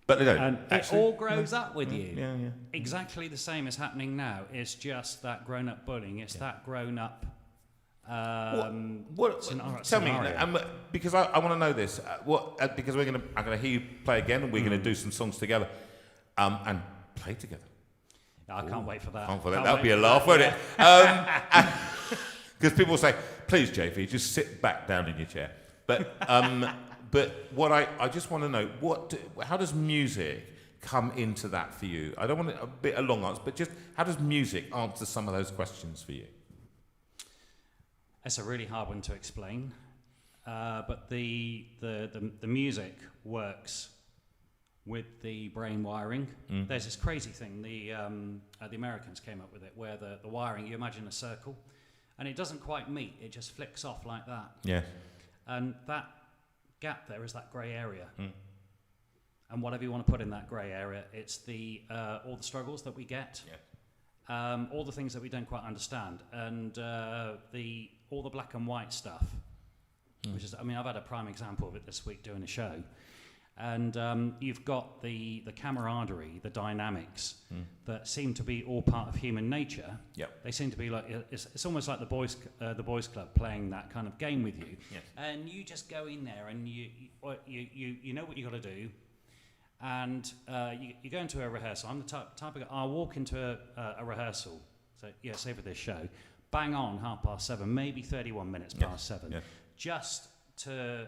C: But they don't.
D: And
C: actually,
D: it all grows up with you.
C: Yeah.
D: Exactly the same is happening now. It's just that grown-up bullying. It's that grown-up
C: Tell
D: scenario.
C: me, because I want to know this. Because I'm going to hear you play again, and we're going to do some songs together, and play together.
D: I can't wait for that.
C: That'll be a laugh, won't it? Because people will say, "Please, JV, just sit back down in your chair." But what I just want to know, how does music come into that for you? I don't want a long answer, but just how does music answer some of those questions for you?
D: It's a really hard one to explain, but the music works with the brain wiring. There's this crazy thing, the Americans came up with it, where the wiring, you imagine a circle, and it doesn't quite meet, it just flicks off like that.
C: Yeah.
D: And that gap there is that grey area. And whatever you want to put in that grey area, it's all the struggles that we get, all the things that we don't quite understand, and all the black and white stuff, which is, I've had a prime example of it this week doing a show. And you've got the camaraderie, the dynamics that seem to be all part of human nature.
C: Yep.
D: They seem to be like, it's almost like the boys club playing that kind of game with you.
C: Yes.
D: And you just go in there and you know what you got to do. And you go into a rehearsal. I'm the type of guy, I'll walk into a rehearsal, so say for this show, bang on 7:30, maybe 31 minutes past 7, just to,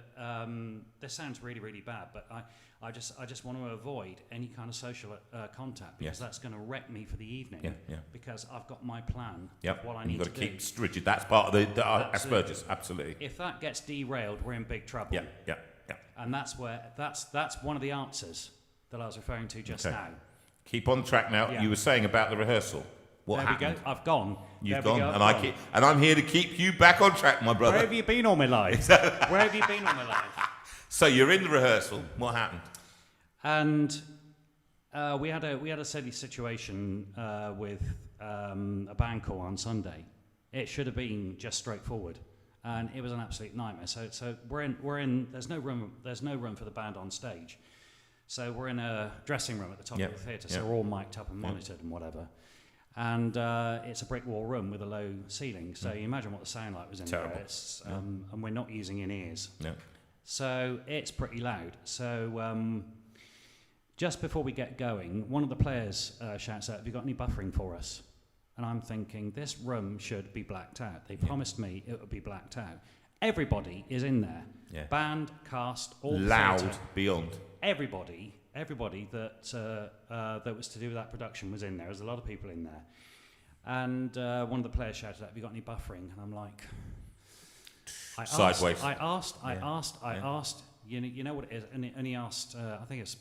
D: this sounds really, really bad, but I I just want to avoid any kind of social contact, because that's going to wreck me for the evening. Because I've got my plan of what I need to do.
C: You've got to keep rigid. That's part of the Asperger's, absolutely.
D: If that gets derailed, we're in big trouble.
C: Yeah.
D: And that's one of the answers that I was referring to just now.
C: Keep on track now. You were saying about the rehearsal. What happened?
D: There we go. I've gone.
C: You've gone, and I'm here to keep you back on track, my brother.
D: Where have you been all my life? Where have you been all my life?
C: So you're in the rehearsal. What happened?
D: And we had a silly situation with a band call on Sunday. It should have been just straightforward, and it was an absolute nightmare. So we're in. There's no room for the band on stage. So we're in a dressing room at the top of the theatre. So we're all mic'd up and monitored and whatever. And it's a brick wall room with a low ceiling. So you imagine what the sound like was in there. It's, and we're not using in-ears. So it's pretty loud. So just before we get going, one of the players shouts out, "Have you got any buffering for us?" And I'm thinking, this room should be blacked out. They promised me it would be blacked out. Everybody is in there. Band, cast, all
C: loud
D: theatre.
C: beyond.
D: Everybody that was to do with that production was in there. There's a lot of people in there. And one of the players shouted out, "Have you got any buffering?" And I'm like...
C: Sideways.
D: I asked. You know what it is? And he asked, I think it's,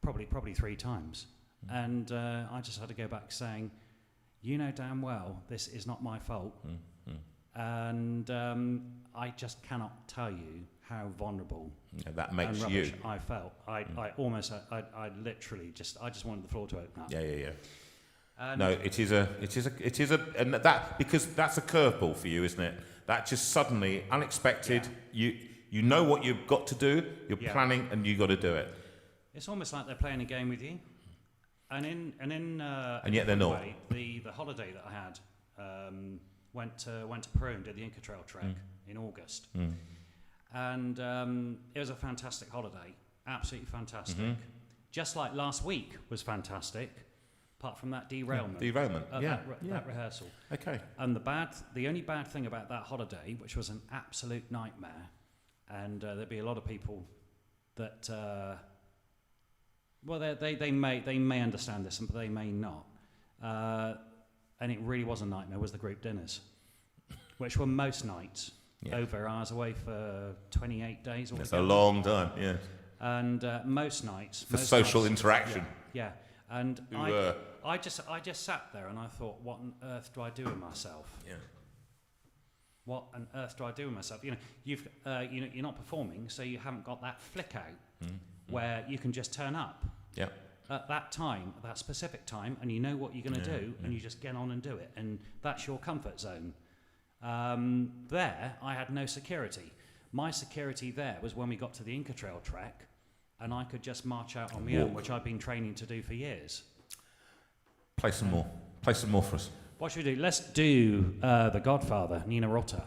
D: probably 3 times. And I just had to go back saying, "You know damn well this is not my fault." And I just cannot tell you how vulnerable
C: that makes
D: and
C: you.
D: I felt. I literally just wanted the floor to open up. No,
C: it is a, and that, because that's a curveball for you, isn't it? That just suddenly, unexpected. You know what you've got to do. You're planning, and you got to do it.
D: It's almost like they're playing a game with you. And
C: yet they're not.
D: The holiday that I had went to Peru and did the Inca Trail trek in August. And it was a fantastic holiday, absolutely fantastic. Just like last week was fantastic, apart from that derailment. That rehearsal.
C: Okay.
D: And the only bad thing about that holiday, which was an absolute nightmare, and there'd be a lot of people that, they may understand this, but they may not. And it really was a nightmare, was the group dinners, which were most nights. Over. I was away for 28 days.
C: That's a long time,
D: And most nights...
C: For social interaction.
D: And I just sat there and I thought, what on earth do I do with myself? What on earth do I do with myself? You're not performing, so you haven't got that flick out where you can just turn up. At that time, that specific time, and you know what you're going to do, and you just get on and do it. And that's your comfort zone. There, I had no security. My security there was when we got to the Inca Trail trek, and I could just march out on my own, which I've been training to do for years.
C: Play some more. Play some more for us.
D: What should we do? Let's do The Godfather, Nina Rota.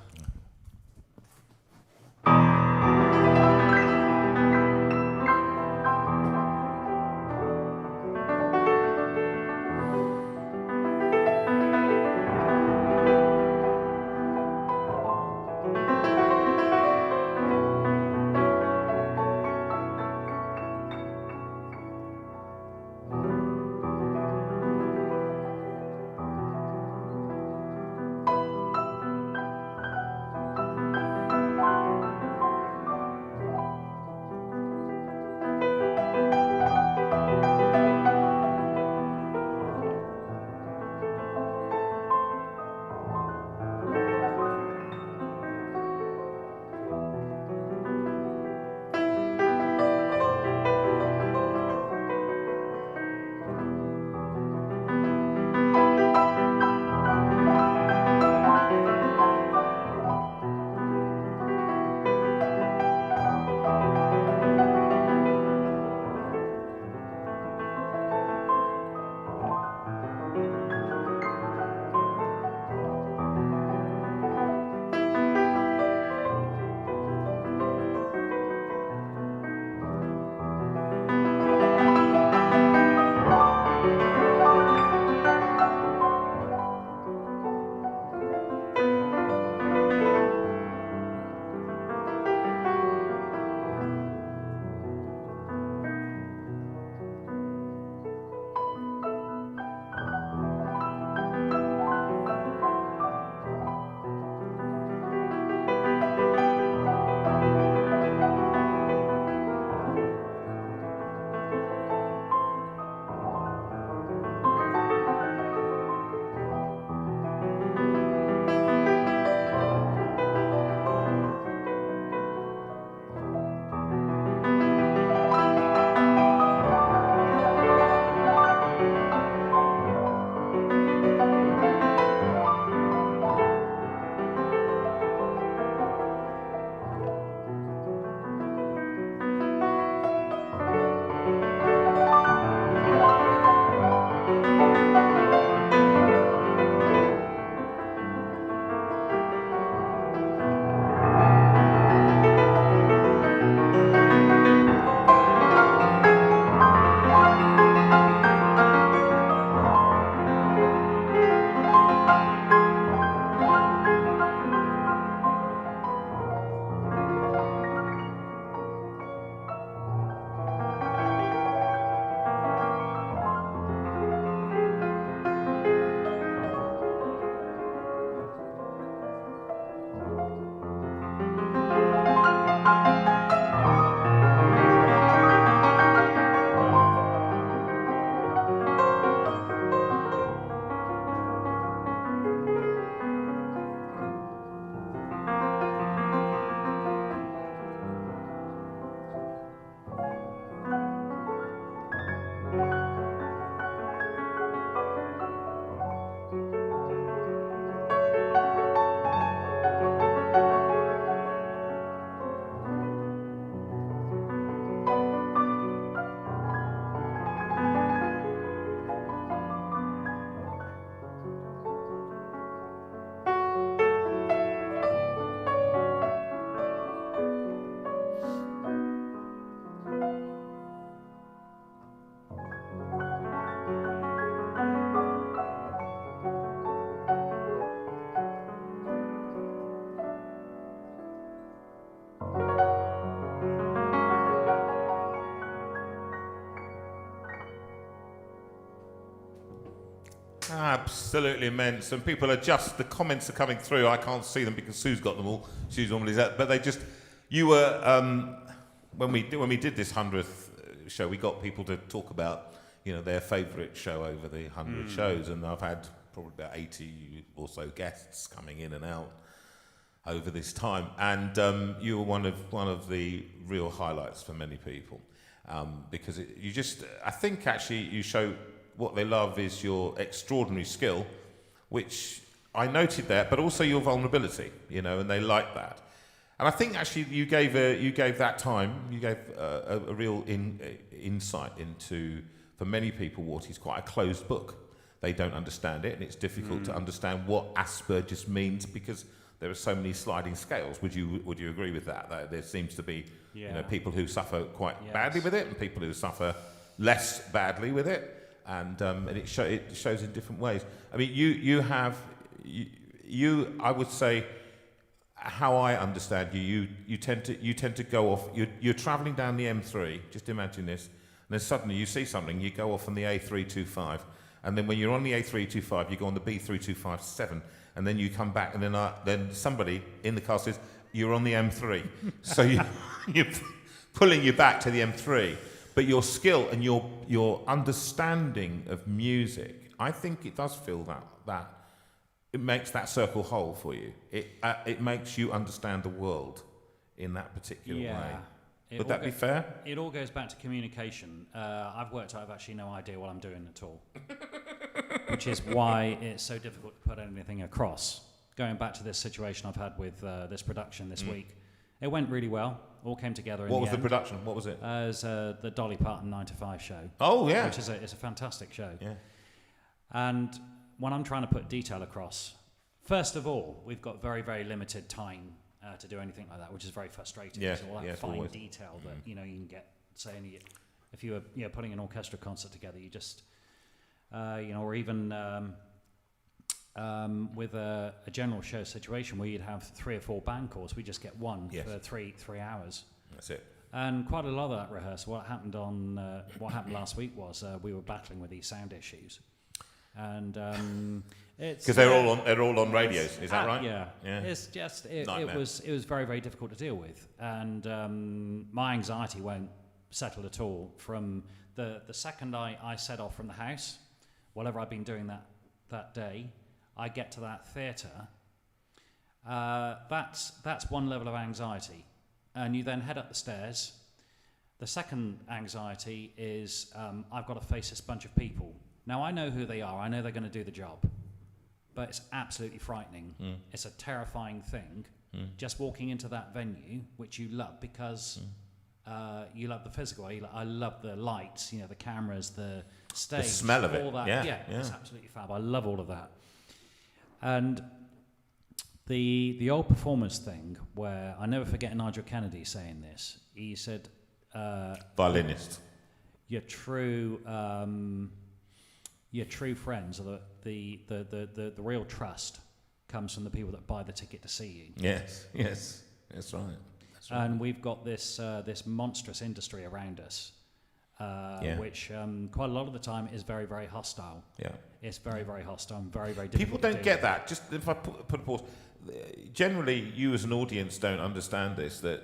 C: Absolutely immense, and people are just, the comments are coming through. I can't see them because Sue's got them all. Sue's normally that, but they just, you were, when we did this 100th show, we got people to talk about, their favourite show over the 100 shows, and I've had probably about 80 or so guests coming in and out over this time, and you were one of the real highlights for many people, because I think actually you show what they love is your extraordinary skill, which I noted there, but also your vulnerability, and they like that. And I think actually you gave that time, you gave a real insight into, for many people, what is quite a closed book. They don't understand it, and it's difficult to understand what Asperger's means because there are so many sliding scales. Would you agree with that? That there seems to be people who suffer quite badly with it, and people who suffer less badly with it. And it shows in different ways. I mean, I would say, how I understand you tend to go off. You're travelling down the M3. Just imagine this, and then suddenly you see something. You go off on the A325, and then when you're on the A325, you go on the B3257, and then you come back, and then somebody in the car says you're on the M3. So you're pulling you back to the M3. But your skill and your understanding of music, I think it does feel that it makes that circle whole for you. It makes you understand the world in that particular way. Would that be fair?
D: It all goes back to communication. I've worked out I've actually no idea what I'm doing at all, which is why it's so difficult to put anything across. Going back to this situation I've had with this production this week, it went really well. All came together.
C: What was the production? What was it?
D: It was the Dolly Parton 9 to 5 show.
C: Oh yeah,
D: which is it's a fantastic show.
C: Yeah.
D: And when I'm trying to put detail across, first of all, we've got very, very limited time to do anything like that, which is very frustrating.
C: Yeah,
D: It's all that fine detail that you can get. Say, if you were putting an orchestra concert together, you just or even with a general show situation where you'd have 3 or 4 band calls, we just get one for 3 hours.
C: That's it.
D: And quite a lot of that rehearsal, what happened last week was we were battling with these sound issues, and it's
C: because they're all on radios. Is that right?
D: Yeah. It's just it was very, very difficult to deal with, and my anxiety won't settle at all from the second I set off from the house, whatever I've been doing that day. I get to that theatre, that's one level of anxiety. And you then head up the stairs. The second anxiety is I've got to face this bunch of people. Now, I know who they are. I know they're going to do the job. But it's absolutely frightening. It's a terrifying thing. Just walking into that venue, which you love because you love the physical. I love the lights, the cameras, the stage.
C: The smell of
D: all
C: it.
D: That.
C: Yeah.
D: It's absolutely fab. I love all of that. And the old performance thing, where I never forget Nigel Kennedy saying this. He said,
C: violinist.
D: Your true friends, or the real trust comes from the people that buy the ticket to see you.
C: Yes, that's right.
D: And we've got this monstrous industry around us, which quite a lot of the time is very, very hostile. Yeah, it's very, very hostile and very, very difficult.
C: People don't get that. Just if I put a pause. Generally, you as an audience don't understand this. That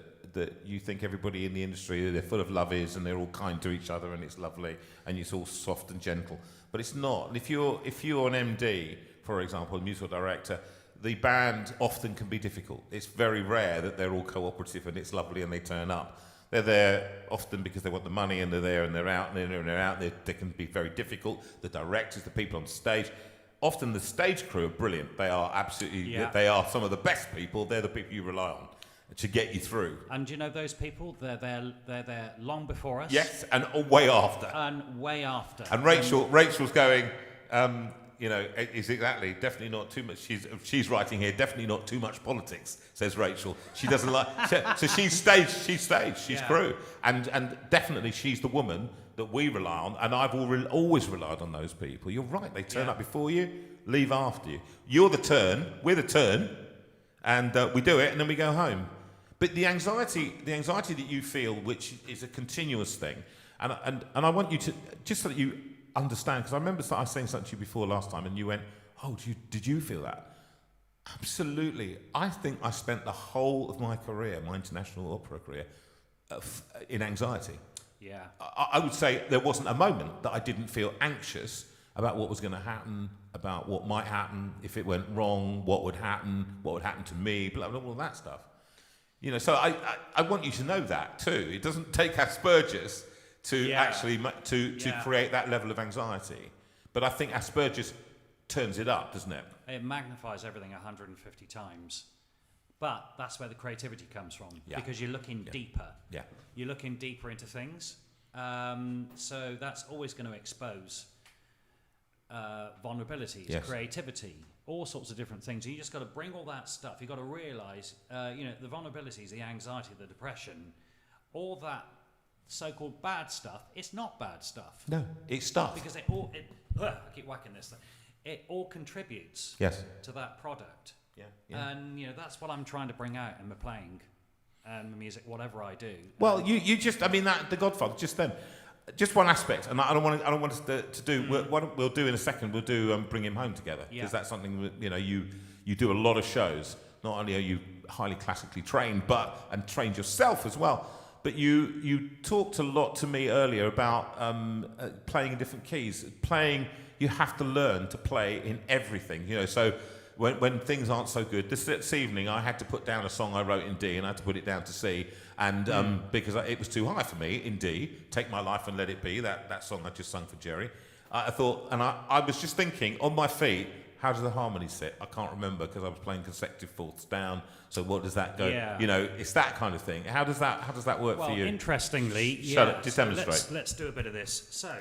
C: you think everybody in the industry, they're full of lovies and they're all kind to each other and it's lovely and it's all soft and gentle. But it's not. And if you're an MD, for example, a musical director, the band often can be difficult. It's very rare that they're all cooperative and it's lovely and they turn up. They're there often because they want the money and they're there and they're out and they're out. They can be very difficult. The directors, the people on stage. Often the stage crew are brilliant. They are absolutely, they are some of the best people. They're the people you rely on to get you through.
D: And you know those people, they're there long before us.
C: Yes, and way after.
D: And
C: Rachel's going, is exactly, definitely not too much. She's writing here, definitely not too much politics, says Rachel. She doesn't like, so she's stage, she's crew. And definitely she's the woman that we rely on, and I've always relied on those people. You're right, they turn up before you, leave after you. You're the turn, we're the turn, and we do it, and then we go home. But the anxiety that you feel, which is a continuous thing, and I want you to, just so that you understand, because I remember I was saying something to you before last time, and you went, "Oh, did you feel that?" Absolutely. I think I spent the whole of my career, my international opera career, in anxiety.
D: Yeah.
C: I would say there wasn't a moment that I didn't feel anxious about what was going to happen, about what might happen, if it went wrong, what would happen to me, blah, blah, all that stuff. You know, so I want you to know that too. It doesn't take Asperger's to actually to create that level of anxiety. But I think Asperger's turns it up, doesn't it?
D: It magnifies everything 150 times. But that's where the creativity comes from, because you're looking deeper. Yeah. You're looking deeper into things. So that's always going to expose vulnerabilities, creativity, all sorts of different things. You just got to bring all that stuff. You've got to realise, the vulnerabilities, the anxiety, the depression, all that so-called bad stuff. It's not bad stuff.
C: No, it's stuff.
D: Because I keep whacking this thing. It all contributes to that product. Yeah. And that's what I'm trying to bring out in my playing and my music, whatever I do.
C: Well, you just, I mean, that The Godfather, just one aspect, and I don't want us to do. What we'll do in a second, we'll do Bring Him Home together, because that's something that, you do a lot of shows. Not only are you highly classically trained, and trained yourself as well. But you talked a lot to me earlier about playing in different keys. You have to learn to play in everything. So when things aren't so good, this evening I had to put down a song I wrote in D and I had to put it down to C, and because it was too high for me in D. Take My Life and Let It Be, that song I just sung for Jerry. I thought, and I was just thinking on my feet, how does the harmony sit? I can't remember because I was playing consecutive fourths down. So what does that go?
D: Yeah.
C: It's that kind of thing. How does that work for you?
D: Well, interestingly,
C: just demonstrate.
D: Let's do a bit of this. So,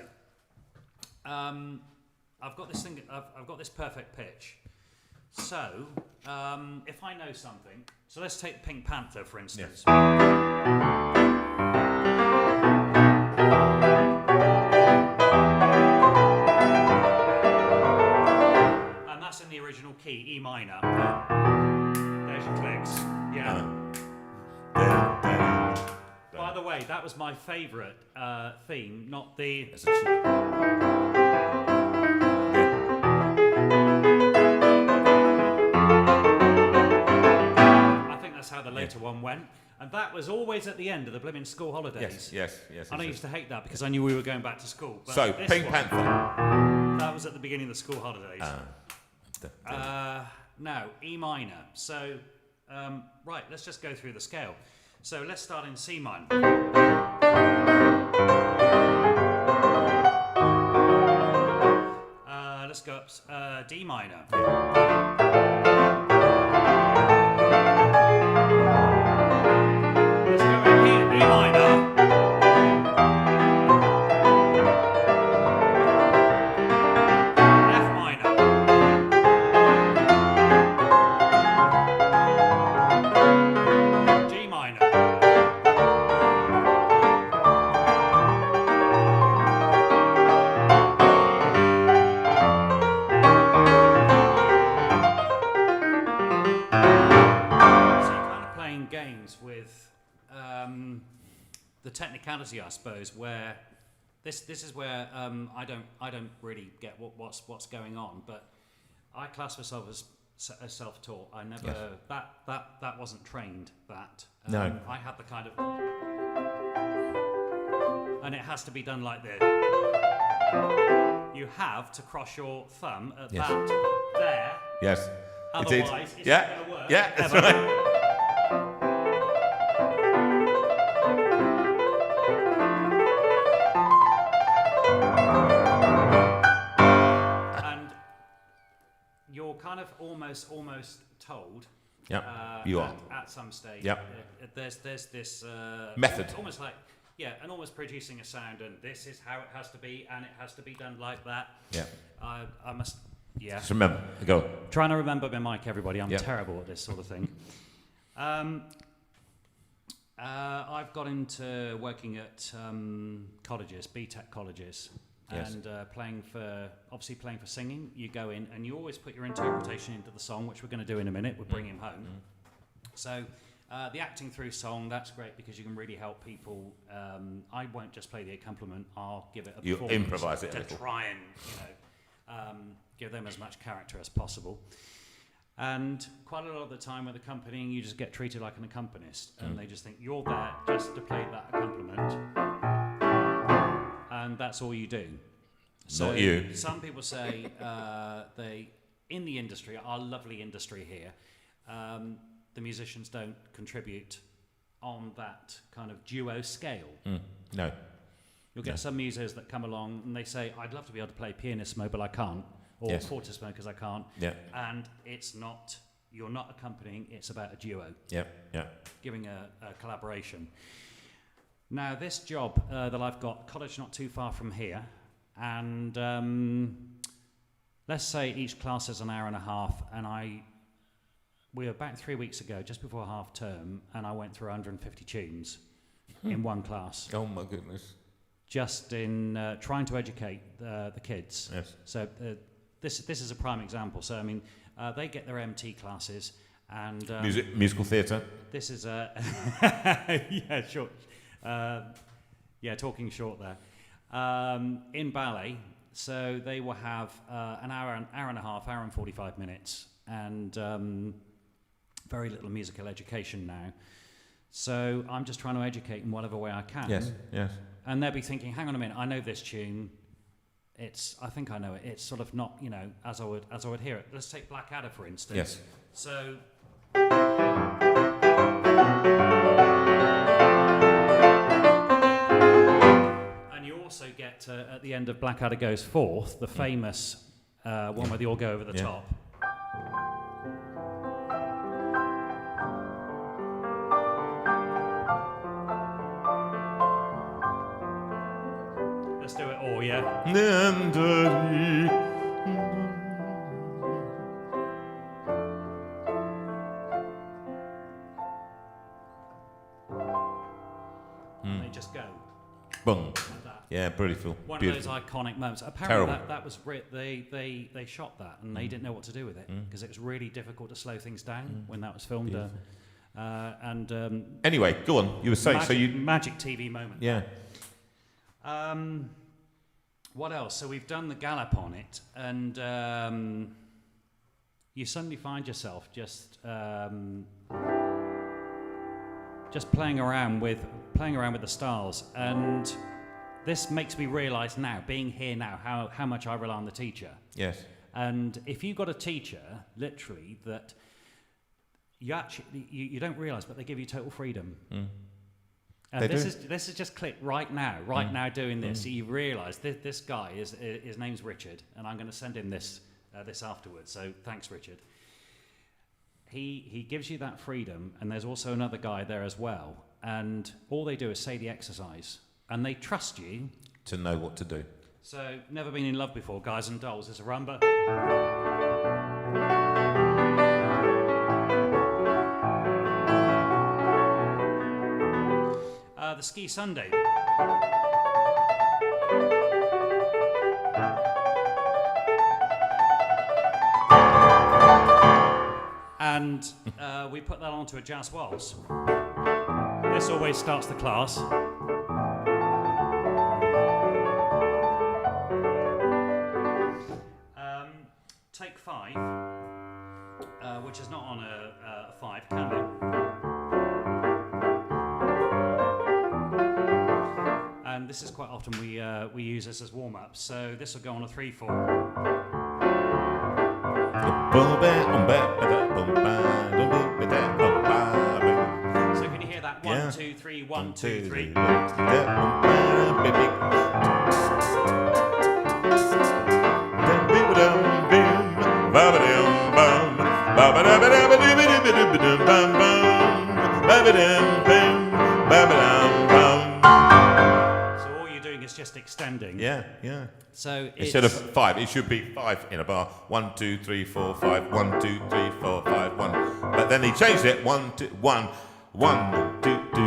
D: I've got this thing. I've got this perfect pitch. So, if I know something, so let's take Pink Panther for instance. And that's in the original key, E minor. There's your clicks. Yeah. By the way, that was my favourite theme, not the. How the later one went, and that was always at the end of the blimmin' school holidays.
C: Yes.
D: And I used to hate that because I knew we were going back to school. But
C: so Pink Panther.
D: That was at the beginning of the school holidays. Now E minor. So right, let's just go through the scale. So let's start in C minor. Let's go up D minor. Let's go in here, B minor. F minor. G minor. Games with the technicality, I suppose, where this is where I don't really get what's going on, but I class myself as self-taught. I never that wasn't trained. No, I had the kind of, and it has to be done like this. You have to cross your thumb at that there.
C: Yes.
D: Otherwise, it's not going to work.
C: Yeah, that's right. You're kind of almost told. You are
D: at some stage. There's this
C: method,
D: almost like and almost producing a sound, and this is how it has to be, and it has to be done like that. I must.
C: Just remember. Go.
D: Trying to remember my mic, everybody. I'm terrible at this sort of thing. I've got into working at colleges, BTEC colleges. And playing for singing, you go in and you always put your interpretation into the song, which we're going to do in a minute. We'll Bring Him Home. So The acting through song, that's great because you can really help people. I won't just play the accompaniment, I'll give it a
C: You
D: performance
C: improvise it a
D: to
C: little.
D: try and give them as much character as possible. And quite a lot of the time with accompanying, you just get treated like an accompanist, and they just think you're there just to play that accompaniment, and that's all you do.
C: Not you.
D: Some people say they, in the industry, our lovely industry here, the musicians don't contribute on that kind of duo scale.
C: No.
D: You'll get some musos that come along and they say, I'd love to be able to play pianissimo, but I can't, or fortissimo because I can't.
C: Yeah.
D: And it's not, you're not accompanying, it's about a duo.
C: Yeah, yeah.
D: Giving a collaboration. Now, this job that I've got, college not too far from here, and let's say each class is an hour and a half, and we were back 3 weeks ago, just before half term, and I went through 150 tunes in one class.
C: Oh my goodness.
D: Just in trying to educate the kids.
C: Yes.
D: So this is a prime example. So I mean, they get their MT classes, and
C: Musical theatre.
D: this is a yeah, short. Talking short there. In ballet, so they will have an hour and a half, hour and 45 minutes, and very little musical education now. So I'm just trying to educate in whatever way I can.
C: Yes, yes.
D: And they'll be thinking, hang on a minute, I know this tune. I think I know it. It's sort of not, as I would hear it. Let's take Blackadder, for instance.
C: Yes.
D: So. And you also get, at the end of Blackadder Goes Forth, the famous one where they all go over the top. Let's do it all, yeah? And they just go.
C: Boom.
D: Like that.
C: Yeah, beautiful.
D: One
C: Beautiful.
D: of those iconic moments. Apparently
C: Terrible.
D: that was they shot that and they didn't know what to do with it because it was really difficult to slow things down when that was filmed.
C: Anyway, go on. You were saying
D: magic TV moment.
C: Yeah.
D: What else? So we've done the gallop on it, and you suddenly find yourself just playing around with the stars, and this makes me realise now, being here now, how much I rely on the teacher.
C: Yes.
D: And if you've got a teacher, literally, that you actually you don't realise, but they give you total freedom. And this is just clicked right now doing this. So you realise this guy his name's Richard, and I'm going to send him this afterwards. So thanks, Richard. He gives you that freedom, and there's also another guy there as well. And all they do is say the exercise, and they trust you
C: to know what to do.
D: So never been in love before, guys and dolls. It's a rumba. The Ski Sunday. And we put that onto a jazz waltz. This always starts the class. Take 5, which is not on a 5, can it? And this is quite often we use this as warm-up. So this will go on a 3/4. So can you hear that? 1, 2, 3, 1, 2, 3. Just extending.
C: Yeah, yeah.
D: So
C: instead of 5, it should be 5 in a bar. 1, 2, 3, 4, 5. 1, 2, 3, 4, 5. 1. But then he changed it. 1, 2, 1, 1, 2, 2,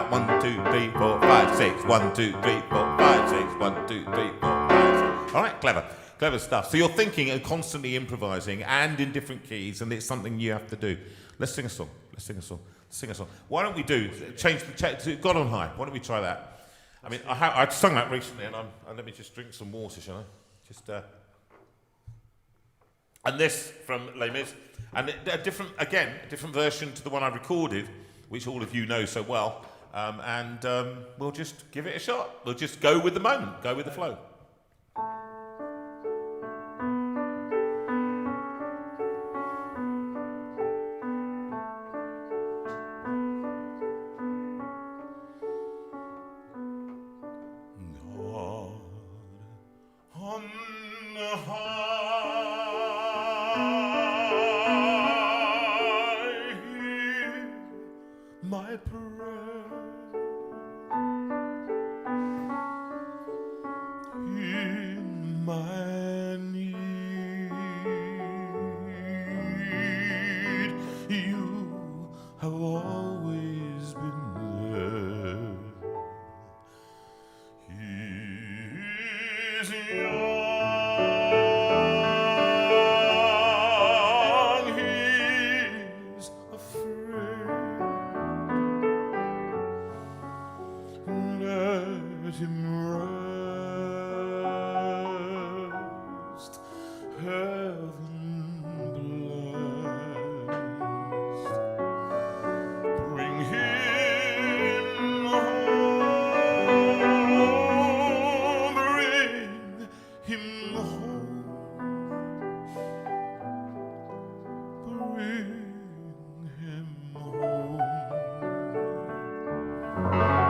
C: 1, 2, 3, 4, 5, 6. 1, 2, 3, 4, 5, 6. 1, 2, 3, 4, 5, 6. All right, clever. Clever stuff. So you're thinking and constantly improvising and in different keys, and it's something you have to do. Let's sing a song. Sing a song. Why don't we change to God on High? Why don't we try that? I mean, I've sung that recently, and let me just drink some water, shall I? And this from Les Mis, and a different version to the one I recorded, which all of you know so well. And we'll just give it a shot. We'll just go with the moment, go with the flow.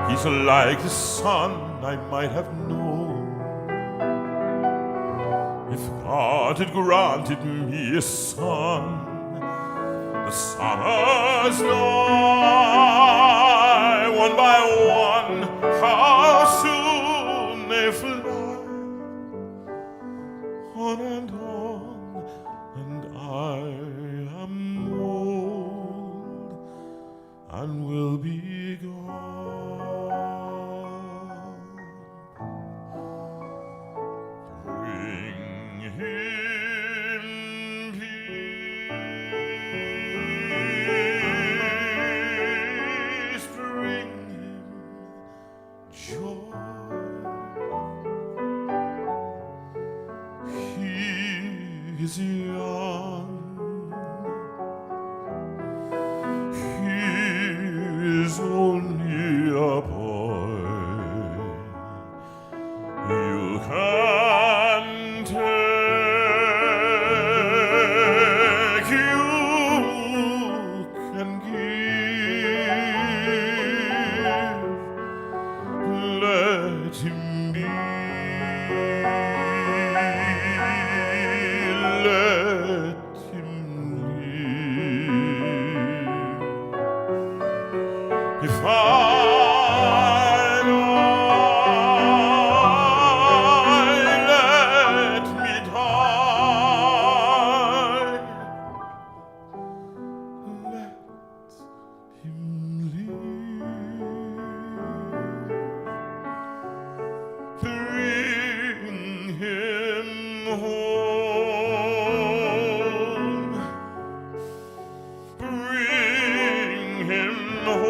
A: He's like the son I might have known if God had granted me a son. The summers die one by one, how soon they fly, on, and I am old and will be gone. He's young, he is only a boy. You can take, you can give, let him be. If I let me die, let him live. Bring him home. Bring him home.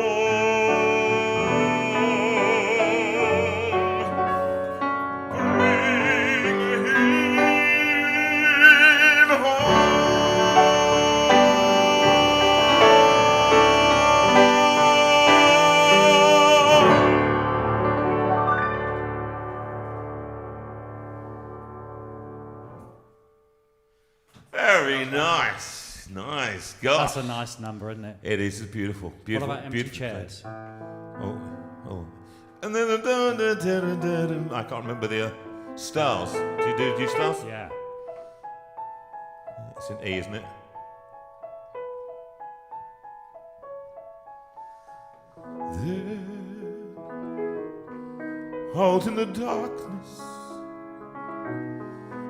A: Very nice. Nice. God.
D: That's a nice number, isn't it?
C: It is beautiful. Beautiful.
D: What about empty
C: beautiful
D: chairs?
C: Oh. And then I can't remember the stars. Do you stars?
D: Yeah.
C: It's an E, isn't it?
A: There, out in the darkness,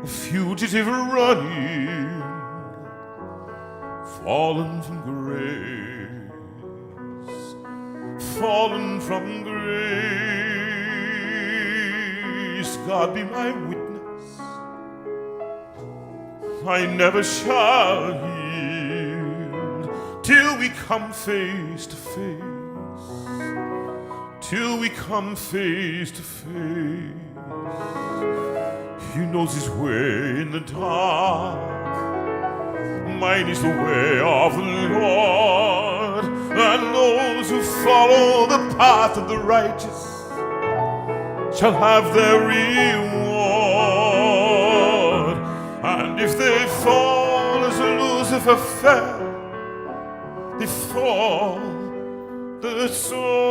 A: a fugitive running, fallen from grace, fallen from grace. God be my witness, I never shall yield till we come face to face. Till we come face to face. He knows his way in the dark. Mine is the way of the Lord, and those who follow the path of the righteous shall have their reward. And if they fall as Lucifer fell, they fall the sword.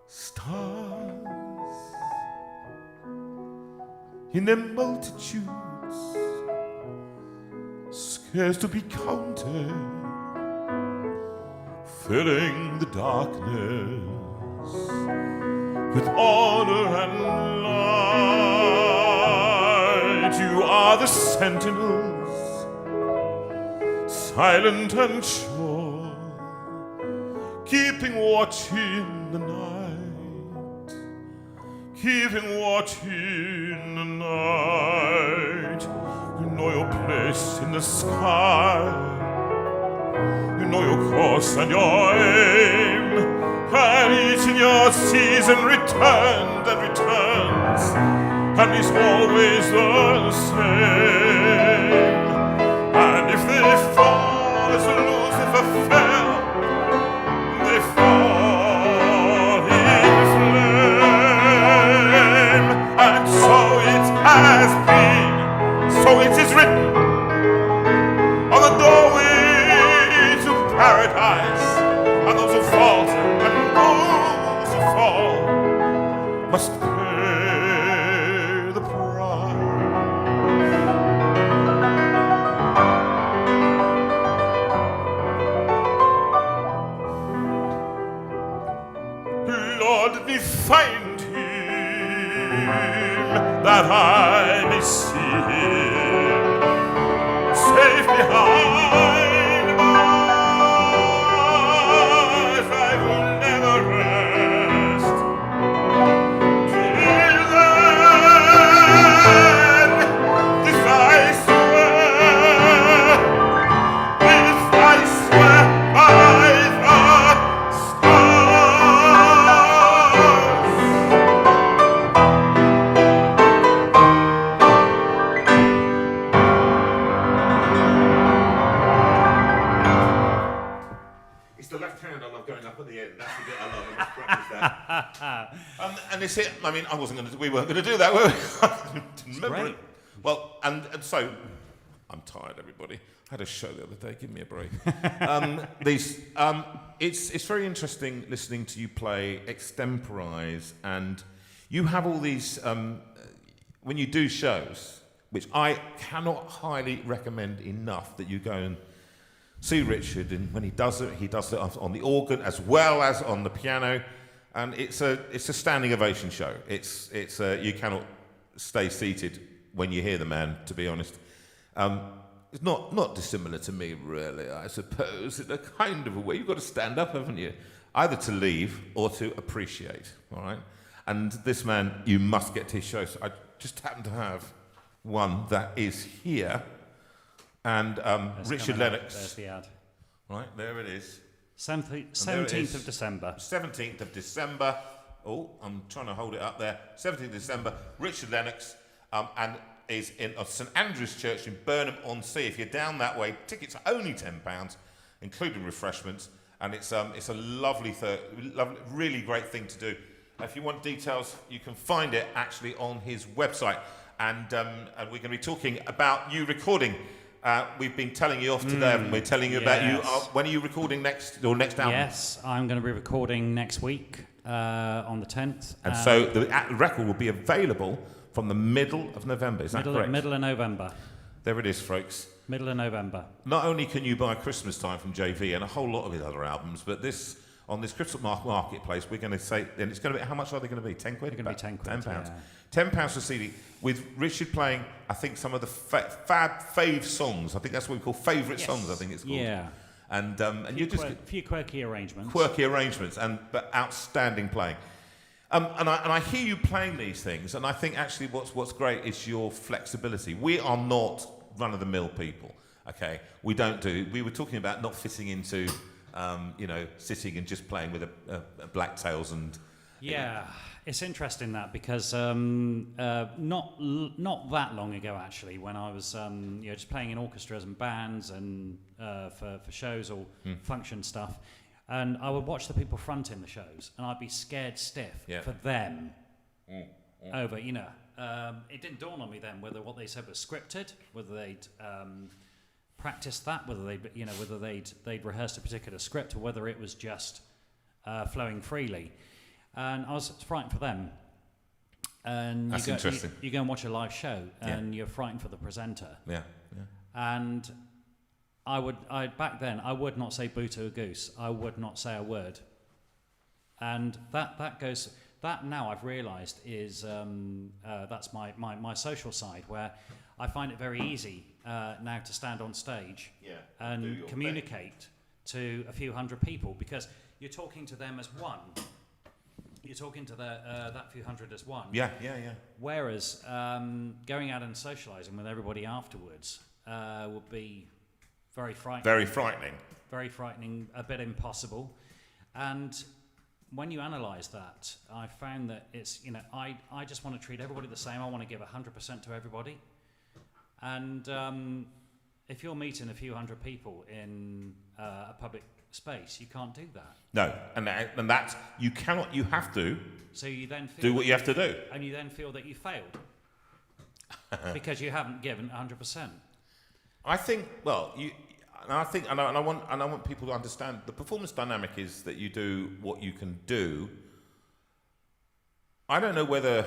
A: Stars in their multitudes, scarce to be counted, filling the darkness with order and light. You are the sentinels, silent and sure, keeping watch in the night, keeping watch in the night. You know your place in the sky, you know your course and your aim, and each in your season returned and returns, and is always the same. And if they fall as Lucifer fell, they fall in flame. And so it has been, so it is written on the doorway to paradise. And those who falter and those who fall must pay the price. Lord, let me find him, that I may see him safe behind bars. I will never rest till then. This I swear, this I swear by the stars. It's the left hand I love going up at the end. That's the bit I love. I must practice that. And it's it. I mean, we weren't going to do that, were we? I didn't remember
D: great.
A: it. Well, and so, I'm tired, everybody. I had a show the other day. Give me a break. It's very interesting listening to you play extemporize, and you have all these, when you do shows, which I cannot highly recommend enough that you go and see Richard, and when he does it on the organ as well as on the piano, and it's a standing ovation show. It's you cannot stay seated when you hear the man, to be honest. It's not dissimilar to me, really, I suppose, in a kind of a way. You've got to stand up, haven't you? Either to leave or to appreciate, all right? And this man, you must get to his show. So I just happen to have one that is here. And Richard Lennox.
D: There's the ad.
A: Right, there it is.
D: 17th of December.
A: 17th of December. Oh, I'm trying to hold it up there. 17th of December. Richard Lennox, and is in St Andrew's Church in Burnham-on-Sea. If you're down that way, tickets are only £10, including refreshments. And it's a lovely, really great thing to do. If you want details, you can find it actually on his website. And we're going to be talking about you recording. We've been telling you off today, haven't we? Telling you about you. When are you recording next album?
D: Yes, I'm going to be recording next week on the 10th.
A: And so the record will be available from the middle of November. Is that correct?
D: Middle of November.
A: There it is, folks.
D: Middle of November.
A: Not only can you buy Christmas Time from JV and a whole lot of his other albums, but on this Christmas marketplace, we're going to say, and it's going to be, how much are they going to be? 10 quid?
D: They're going to be 10 quid.
A: £10.
D: Yeah.
A: £10 for CD, with Richard playing, I think, some of the fave songs. I think that's what we call favourite songs, I think it's called.
D: Yeah.
A: And you just...
D: A few quirky arrangements.
A: Quirky arrangements, but outstanding playing.
C: And I hear you playing these things, and I think actually what's great is your flexibility. We are not run-of-the-mill people, okay? We were talking about not fitting into, sitting and just playing with a black tails and...
D: Yeah, it's interesting that because not that long ago actually, when I was just playing in orchestras and bands and for shows or function stuff, and I would watch the people fronting the shows, and I'd be scared stiff for them over. It didn't dawn on me then whether what they said was scripted, whether they'd practiced that, whether they'd rehearsed a particular script, or whether it was just flowing freely. And I was frightened for them. And
C: that's interesting.
D: You go and watch a live show, and you're frightened for the presenter.
C: Yeah.
D: And back then, I would not say boo to a goose. I would not say a word. And that now I've realised is that's my social side, where I find it very easy now to stand on stage and communicate to a few hundred people, because you're talking to them as one. You're talking to that few hundred as one.
C: Yeah.
D: Whereas going out and socialising with everybody afterwards would be very frightening.
C: Very frightening.
D: Very frightening, a bit impossible. And when you analyse that, I found that it's, I just want to treat everybody the same. I want to give 100% to everybody. And if you're meeting a few hundred people in a public space, you can't do that.
C: No, and that's, you cannot, you have to.
D: So you then feel
C: do what you have to do.
D: And you then feel that you failed because you haven't given 100%. I
C: think, and I want people to understand the performance dynamic is that you do what you can do. I don't know whether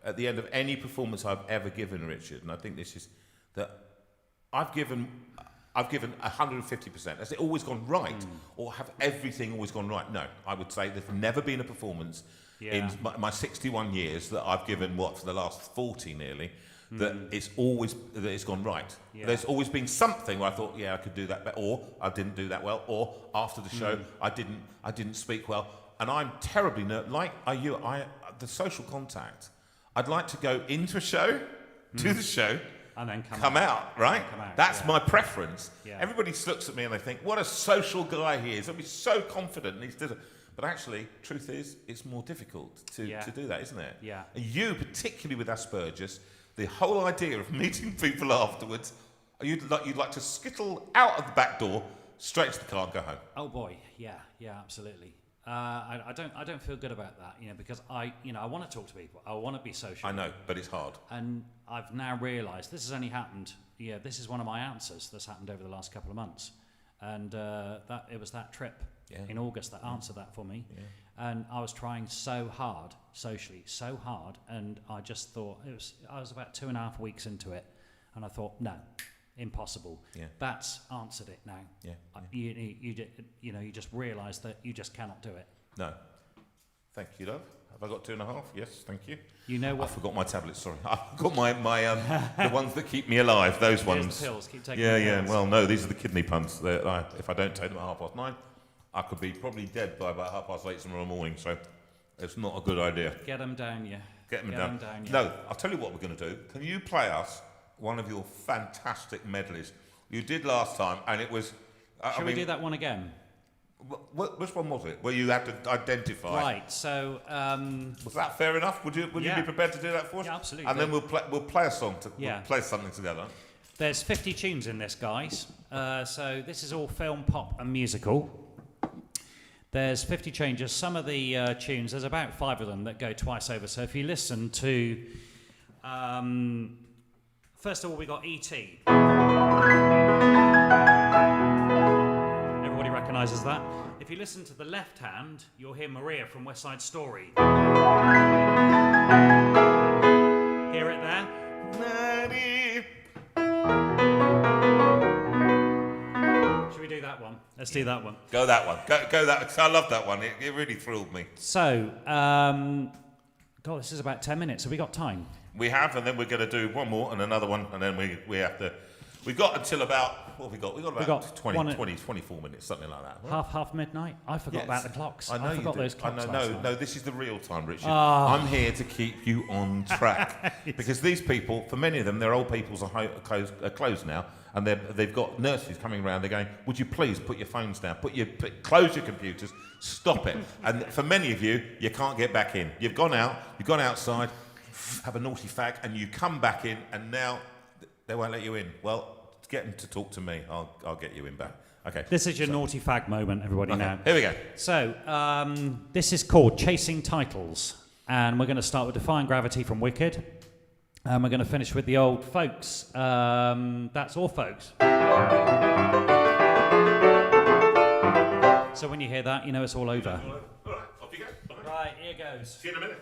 C: at the end of any performance I've ever given, Richard, and I think this is that I've given 150%. Has it always gone right? Or have everything always gone right? No, I would say there's never been a performance in my 61 years that I've given, for the last 40 nearly, that it's gone right. Yeah. There's always been something where I thought, I could do that better, or I didn't do that well, or after the show, I didn't speak well. And I'm terribly the social contact. I'd like to go into a show, do the show,
D: and then
C: come out, right? That's my preference.
D: Yeah.
C: Everybody looks at me and they think, what a social guy he is. He'll be so confident. And but actually, truth is, it's more difficult to do that, isn't it?
D: Yeah.
C: And you, particularly with Asperger's, the whole idea of meeting people afterwards, you'd like to skittle out of the back door, straight to the car and go home.
D: Oh boy, yeah, absolutely. I don't feel good about that, because I want to talk to people. I want to be social.
C: I know, but it's hard.
D: And I've now realised this has only happened. Yeah, this is one of my answers that's happened over the last couple of months, and it was that trip in August that answered that for me. Yeah. And I was trying so hard socially, and I just thought I was about 2.5 weeks into it, and I thought no. Impossible. Yeah. That's answered it now. Yeah. You just realise that you just cannot do it.
C: No. Thank you, love. Have I got 2.5? Yes, thank you.
D: You know what?
C: I forgot my tablets. Sorry, I've got my the ones that keep me alive. Those ones.
D: The pills. Keep taking the pills.
C: Well, no, these are the kidney punts. If I don't take them at 9:30, I could be probably dead by about 8:30 tomorrow morning. So it's not a good idea.
D: Get them down, yeah.
C: Get them down. No, I'll tell you what we're going to do. Can you play us one of your fantastic medleys you did last time, and it was...
D: Shall we do that one again?
C: Which one was it? Where you had to identify?
D: Right, so...
C: was that fair enough? Would you be prepared to do that for us?
D: Yeah, absolutely.
C: And then we'll play a song, we'll play something together.
D: There's 50 tunes in this, guys. So this is all film, pop and musical. There's 50 changes. Some of the tunes, there's about 5 of them that go twice over. So if you listen to... first of all, we got E.T. Everybody recognises that. If you listen to the left hand, you'll hear Maria from West Side Story. Hear it there? Should we do that one? Let's do that one.
C: Go that one. Go that. Cause I love that one. It really thrilled me.
D: So, God, this is about 10 minutes. Have we got time?
C: We have, and then we're going to do one more and another one, and then we have to We've got until about, what have we got? We've got about 24 minutes, something like that. Right?
D: Half midnight? I forgot about the clocks.
C: I know
D: forgot
C: you
D: those
C: do.
D: clocks.
C: No, this is the real time, Richard.
D: Oh.
C: I'm here to keep you on track. Because these people, for many of them, their old peoples are closed now, and they've got nurses coming around. They're going, would you please put your phones down, close your computers, stop it. And for many of you, you can't get back in. You've gone outside, have a naughty fag, and you come back in, and now they won't let you in. Well, get them to talk to me. I'll get you in back. Okay.
D: This is your naughty fag moment, everybody.
C: Okay,
D: now.
C: here we go.
D: So this is called Chasing Titles, and we're going to start with Defying Gravity from Wicked, and we're going to finish with the old folks. That's all, folks. So when you hear that, you know it's all over.
C: All right, off you go.
D: Right, here goes.
C: See you in a minute.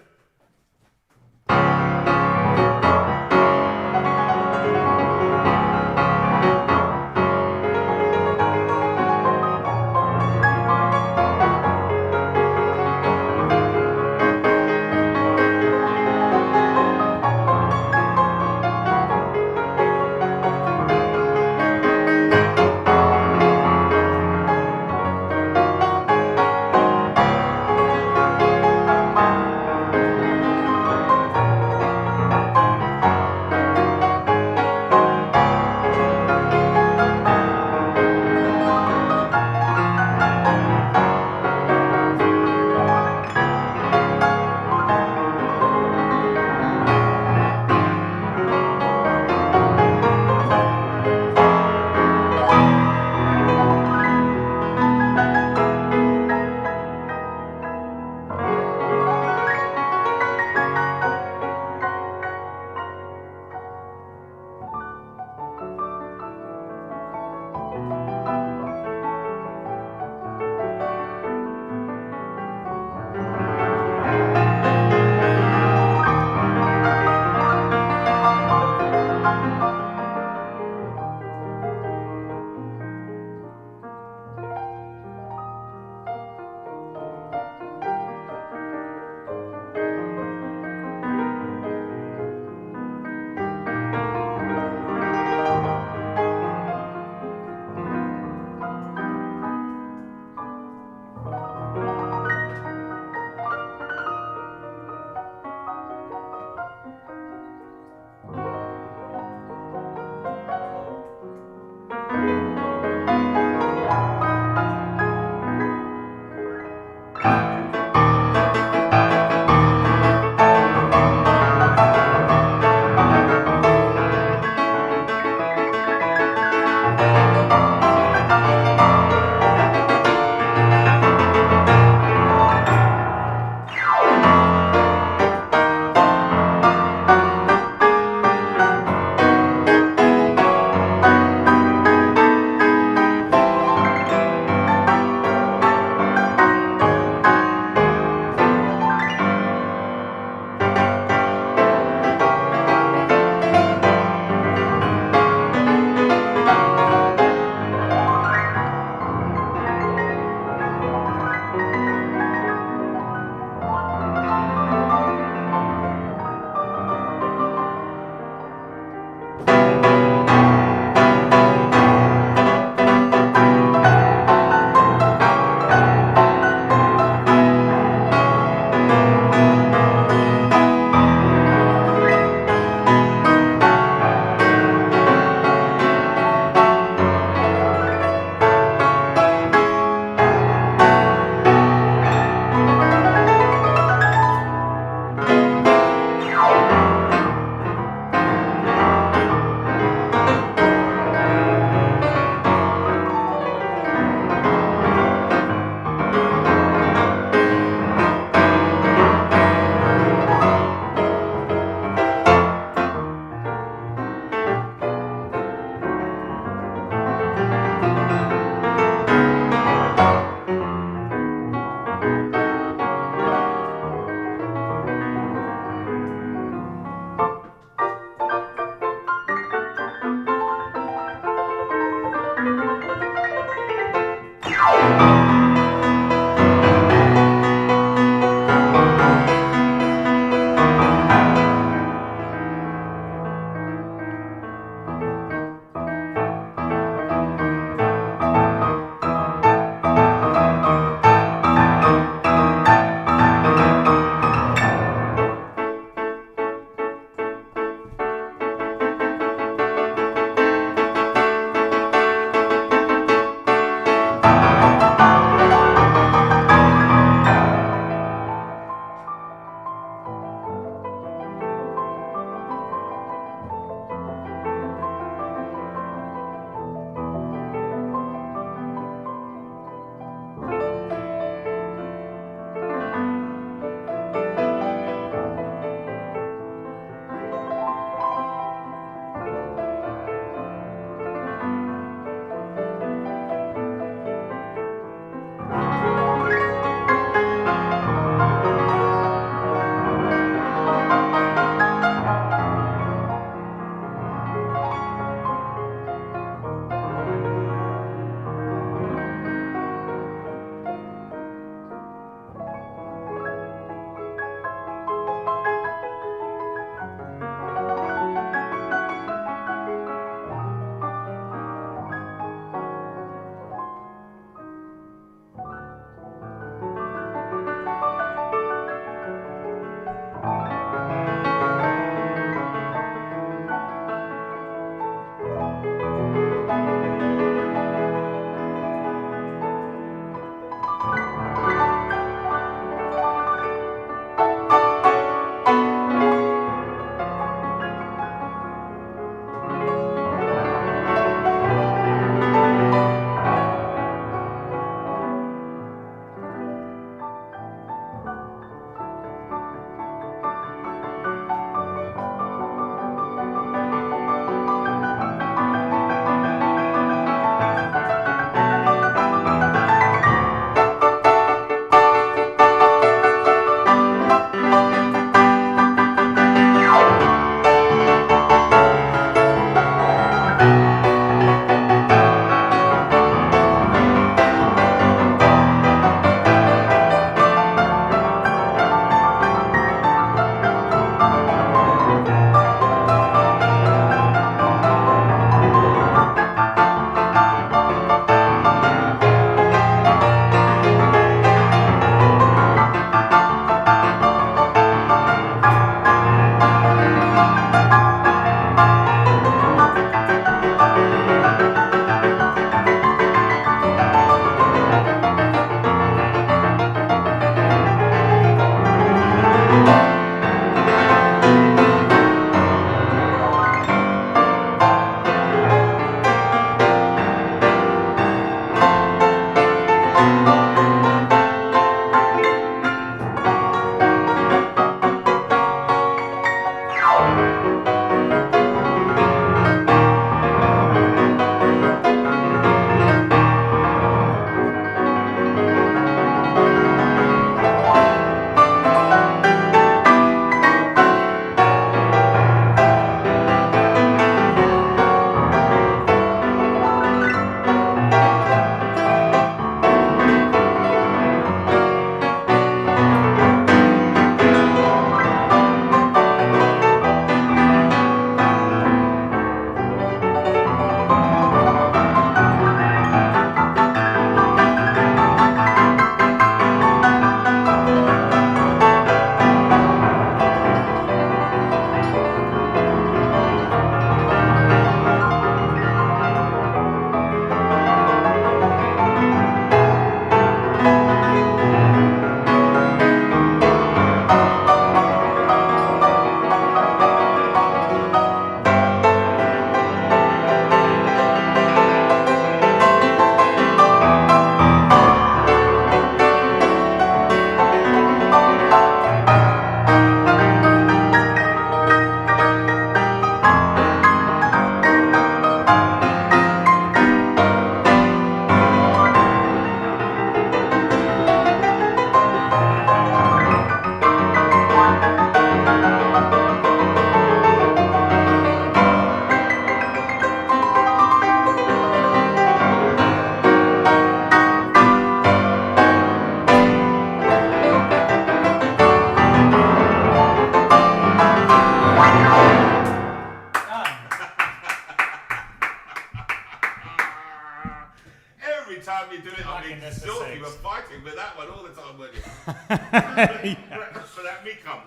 C: Breakfast without me come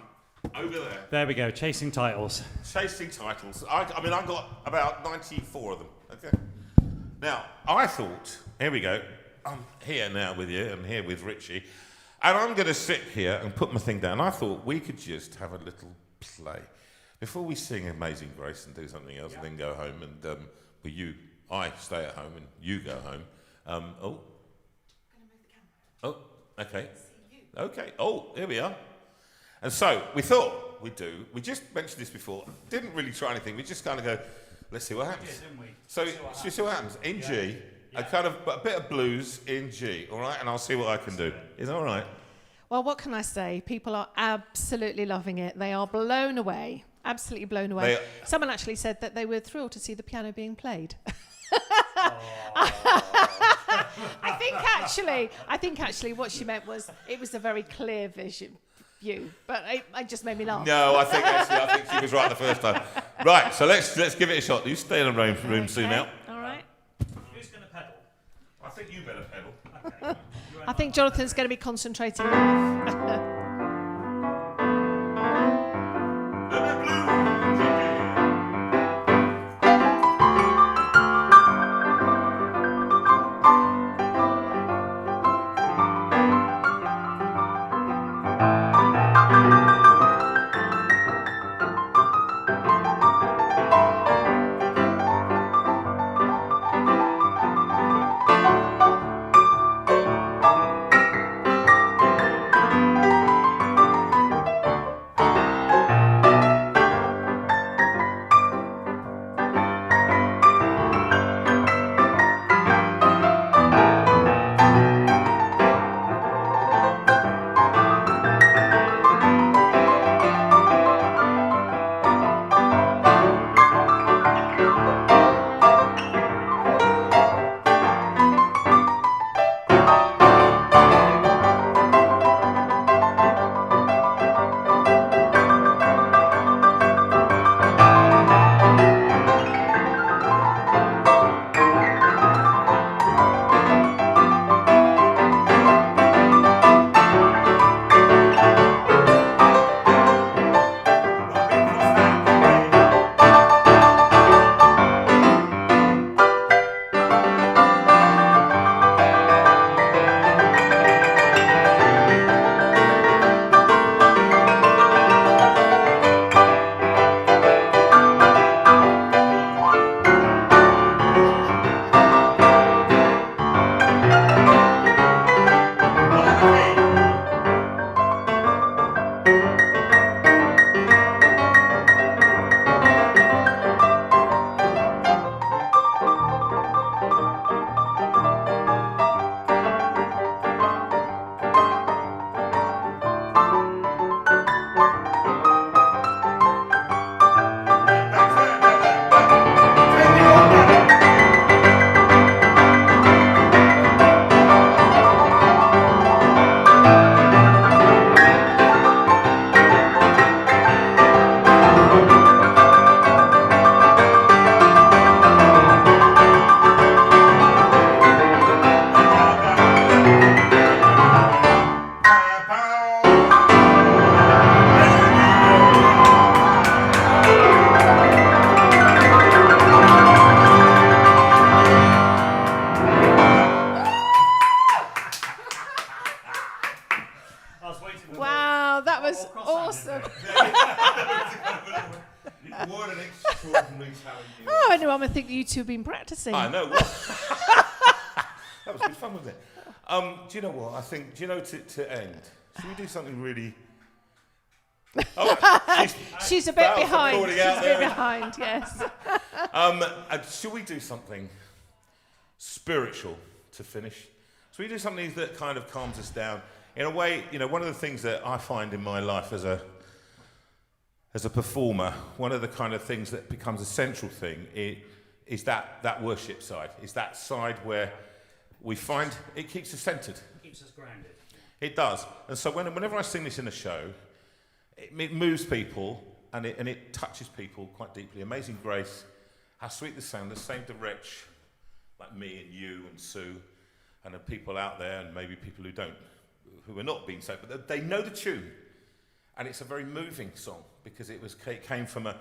C: over there.
D: There we go, chasing titles.
C: Chasing titles. I got about 94 of them. Okay. Now, I thought, here we go. I'm here now with you, and here with Richie, and I'm going to sit here and put my thing down. I thought we could just have a little play before we sing Amazing Grace and do something else, and then go home. And I stay at home and you go home. Okay. Okay. Oh, here we are. And so we thought we'd do. We just mentioned this before. Didn't really try anything. We just kind of go, let's see what happens.
D: Yeah, didn't we?
C: So should we see what happens in G? A kind of a bit of blues in G. All right, and I'll see what I can do. Is that all right?
B: Well, what can I say? People are absolutely loving it. They are blown away. Absolutely blown away. Someone actually said that they were thrilled to see the piano being played. I think actually what she meant was it was a very clear view, but it just made me laugh.
C: No, I think she was right the first time. Right, so let's give it a shot. You stay in the room soon out.
B: All right.
D: Who's going to pedal?
C: I think you better pedal.
D: Okay.
B: I think Jonathan's going to be concentrating enough.
C: What an extraordinary talent you are.
B: Oh, anyone would think you two have been practicing.
C: I know. That was good fun, wasn't it? Do you know what? I think, to end, should we do something really... Oh,
B: she's a bit behind. She's a bit behind, yes.
C: Should we do something spiritual to finish? Should we do something that kind of calms us down? In a way, one of the things that I find in my life as a performer, one of the kind of things that becomes a central thing is that worship side. Is that side where we find it keeps us centered.
D: It keeps us grounded.
C: It does. And so whenever I sing this in a show, it moves people and it touches people quite deeply. Amazing Grace, how sweet the sound, the same to Rich, like me and you and Sue, and the people out there, and maybe people who who are not being saved, but they know the tune. And it's a very moving song because it came from a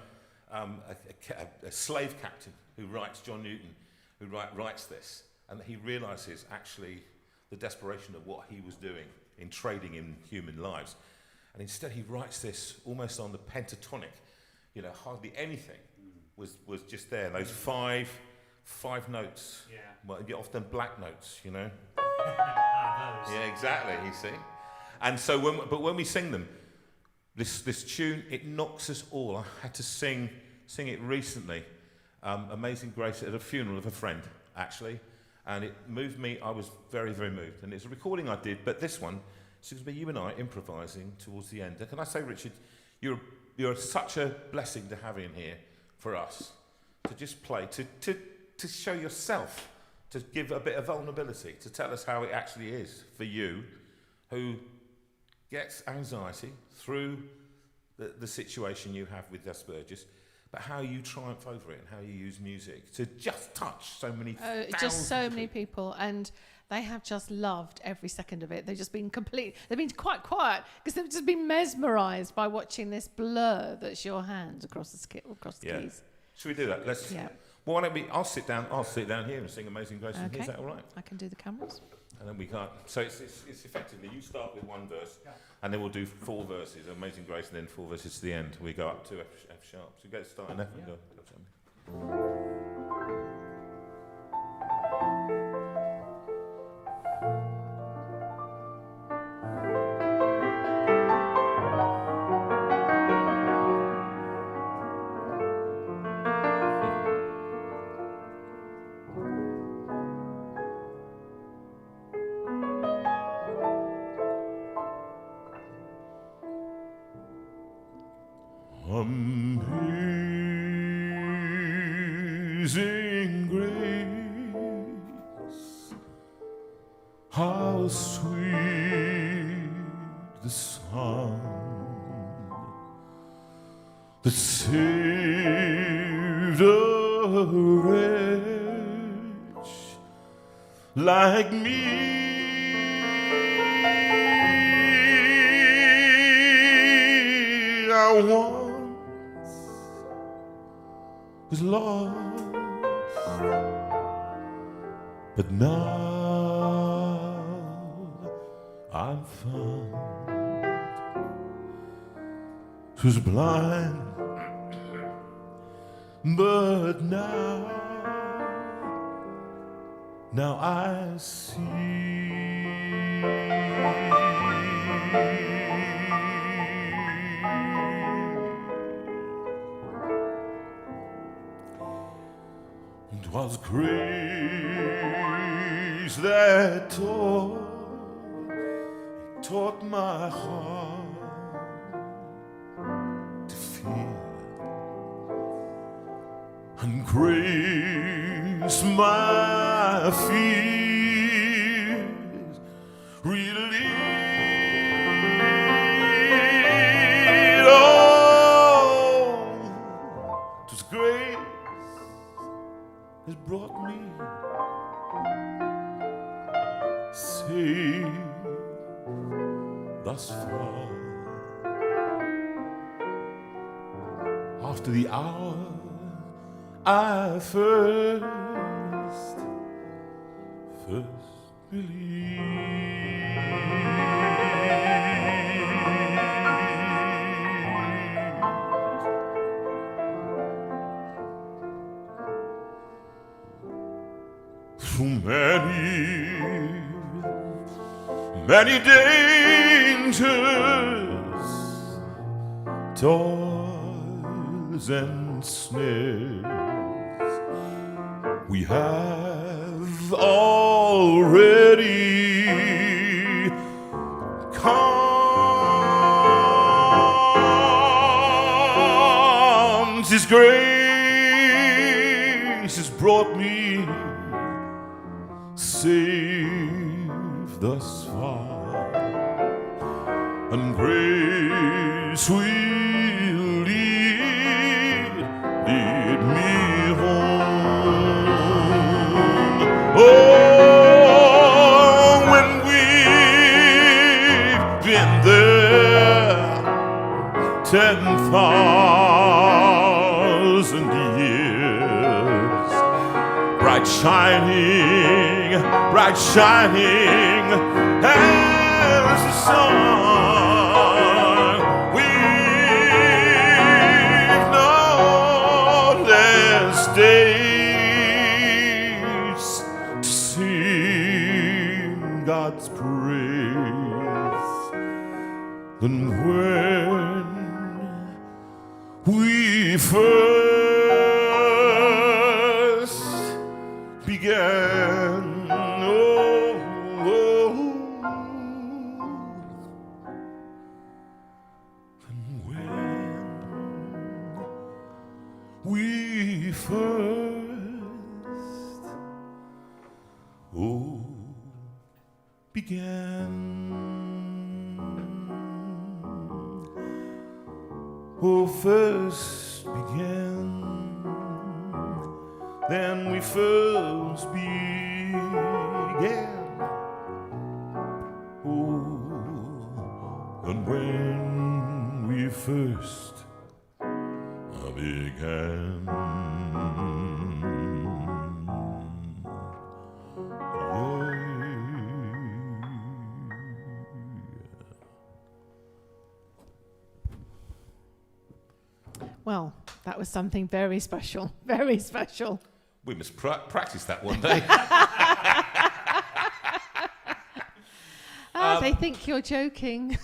C: slave captain who writes, John Newton, who writes this. And he realises actually the desperation of what he was doing in trading in human lives. And instead he writes this almost on the pentatonic, hardly anything was just there. Those five notes, well, often black notes,
D: Those.
C: Yeah, exactly, you see. And so when we sing them, this tune, it knocks us all. I had to sing it recently, Amazing Grace, at a funeral of a friend, actually. And it moved me. I was very, very moved. And it's a recording I did, but this one, it's going to be you and I improvising towards the end. And can I say, Richard, you're such a blessing to have in here for us, to just play, to show yourself, to give a bit of vulnerability, to tell us how it actually is for you, who gets anxiety through the situation you have with Asperger's, but how you triumph over it and how you use music to just touch so many
B: people, and they have just loved every second of it. They've just been they've been quite quiet because they've just been mesmerised by watching this blur that's your hand across the keys.
C: Should we do that? Let's.
B: Yeah.
C: Well, why don't we? I'll sit down here and sing Amazing Grace.
B: Okay.
C: Is that all right?
B: I can do the cameras.
C: And then we can't. So it's effectively you start with one verse, and then we'll do 4 verses, Amazing Grace, and then 4 verses to the end. We go up to F sharp. So we go start in F and go. Amazing grace, how sweet the sound that saved a wretch like me. I once was lost, but now I'm found. Was blind, but now I see. It was grace that taught my heart to feel, and grace my fears relieved. Oh, 'twas grace has brought me safe thus far. After the hour I first believed. Through many dangers, toils and snares, we have already come. 'Tis grace has brought me safe thus far, and grace will lead me home. Oh, when weary
A: 10,000 years, bright shining as the sun. We've known there's days to sing God's praise, and when we first began, and when we first began. First began, then we first began. And when we first began,
B: Well, that was something very special, very special.
C: We must practice that one day.
B: They think you're joking.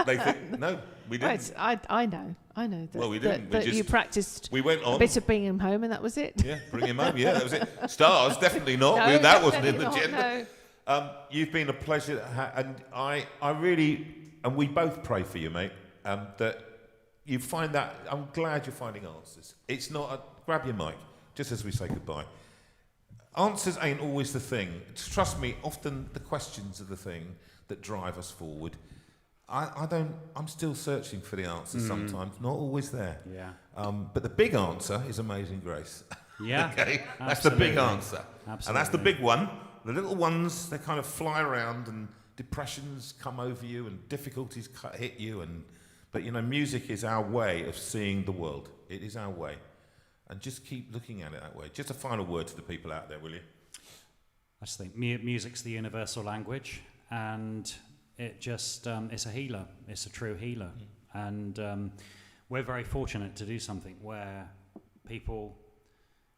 C: They think, no, we didn't.
B: Right, I know that,
C: Well, we didn't.
B: that you practiced
C: We went on.
B: a bit of bringing him home and that was it.
C: Yeah, bring him home. Yeah, that was it. Stars, definitely not.
B: No,
C: That wasn't in
B: definitely
C: the
B: not,
C: agenda.
B: no.
C: You've been a pleasure, and I really, and we both pray for you, mate, that you find that, I'm glad you're finding answers. It's not grab your mic, just as we say goodbye. Answers ain't always the thing. Trust me, often the questions are the thing that drive us forward. I'm still searching for the answers sometimes, not always there.
D: Yeah.
C: But the big answer is Amazing Grace.
D: Yeah.
C: Okay, that's the big answer.
D: Absolutely.
C: And that's the big one. The little ones, they kind of fly around and depressions come over you and difficulties hit you. But, you know, music is our way of seeing the world. It is our way. And just keep looking at it that way. Just a final word to the people out there, will you?
D: I just think music's the universal language, and it just, it's a healer. It's a true healer. And we're very fortunate to do something where people,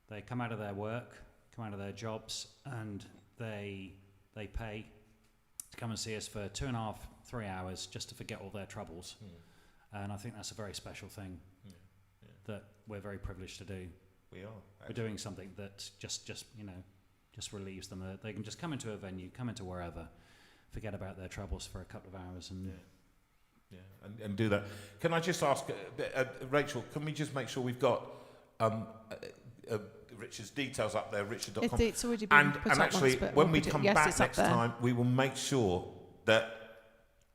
D: they come out of their work, come out of their jobs, and they pay to come and see us for 2.5, 3 hours just to forget all their troubles. And I think that's a very special thing that we're very privileged to do.
C: We are.
D: We're doing something that just relieves them. They can just come into a venue, come into wherever, forget about their troubles for a couple of hours, and
C: and do that. Can I just ask, Rachel? Can we just make sure we've got Richard's details up there? Richard.com.
B: It's already been put
C: and
B: up
C: actually,
B: once, but
C: when
B: we'll
C: we come
B: yes,
C: back
B: it's up
C: next
B: there.
C: time, we will make sure that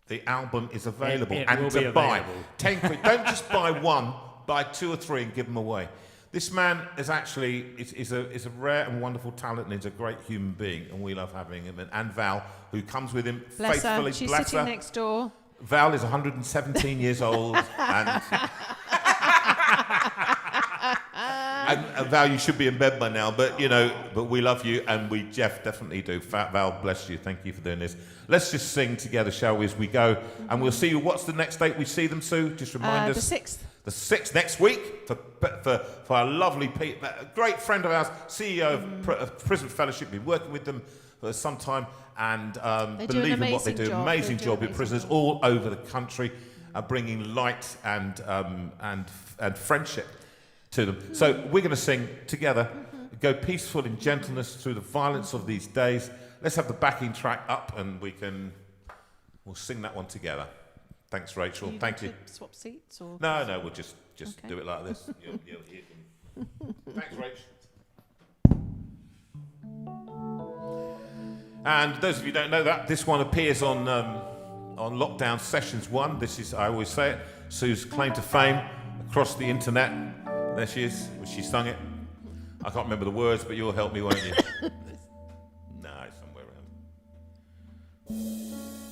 C: the album is available
D: It
C: and
D: will
C: to
D: be
C: buy.
D: available.
C: 10 quid. Don't just buy one. Buy 2 or 3 and give them away. This man is actually is a rare and wonderful talent, and he's a great human being, and we love having him. And Val, who comes with him
B: Bless
C: faithfully,
B: her. She's
C: bless
B: sitting
C: her.
B: next door.
C: Val is 117 years old, and Val, you should be in bed by now, but we love you, and we, Jeff, definitely do. Val, bless you. Thank you for doing this. Let's just sing together, shall we, as we go, and we'll see you. What's the next date we see them, Sue? Just remind us.
B: The 6th.
C: The 6th next week for our lovely Pete, a great friend of ours, CEO of Prison Fellowship. Been working with them for some time, and believe in what they do. Amazing job with prisoners all over the country, bringing light and friendship to them. So we're going to sing together. Go peaceful in gentleness through the violence of these days. Let's have the backing track up, and we'll sing that one together. Thanks, Rachel. Thank you.
B: Swap seats or?
C: No, we'll just
B: Okay.
C: do it like this. You'll hear them. Thanks, Rachel. And those of you who don't know that, this one appears on Lockdown Sessions 1. This is, I always say it, Sue's claim to fame across the internet. There she is. She sung it. I can't remember the words, but you'll help me, won't you? No, it's somewhere around.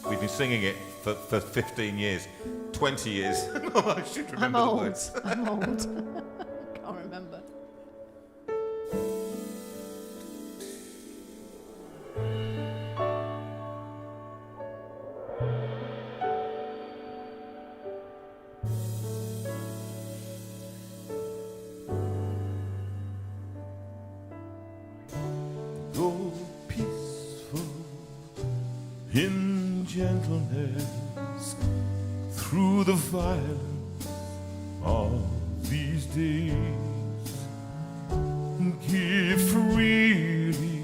C: We've been singing it for 15 years. 20 years. I should remember the words.
B: I'm old. Can't remember.
A: Go peaceful in gentleness through the violence of these days. Give freely,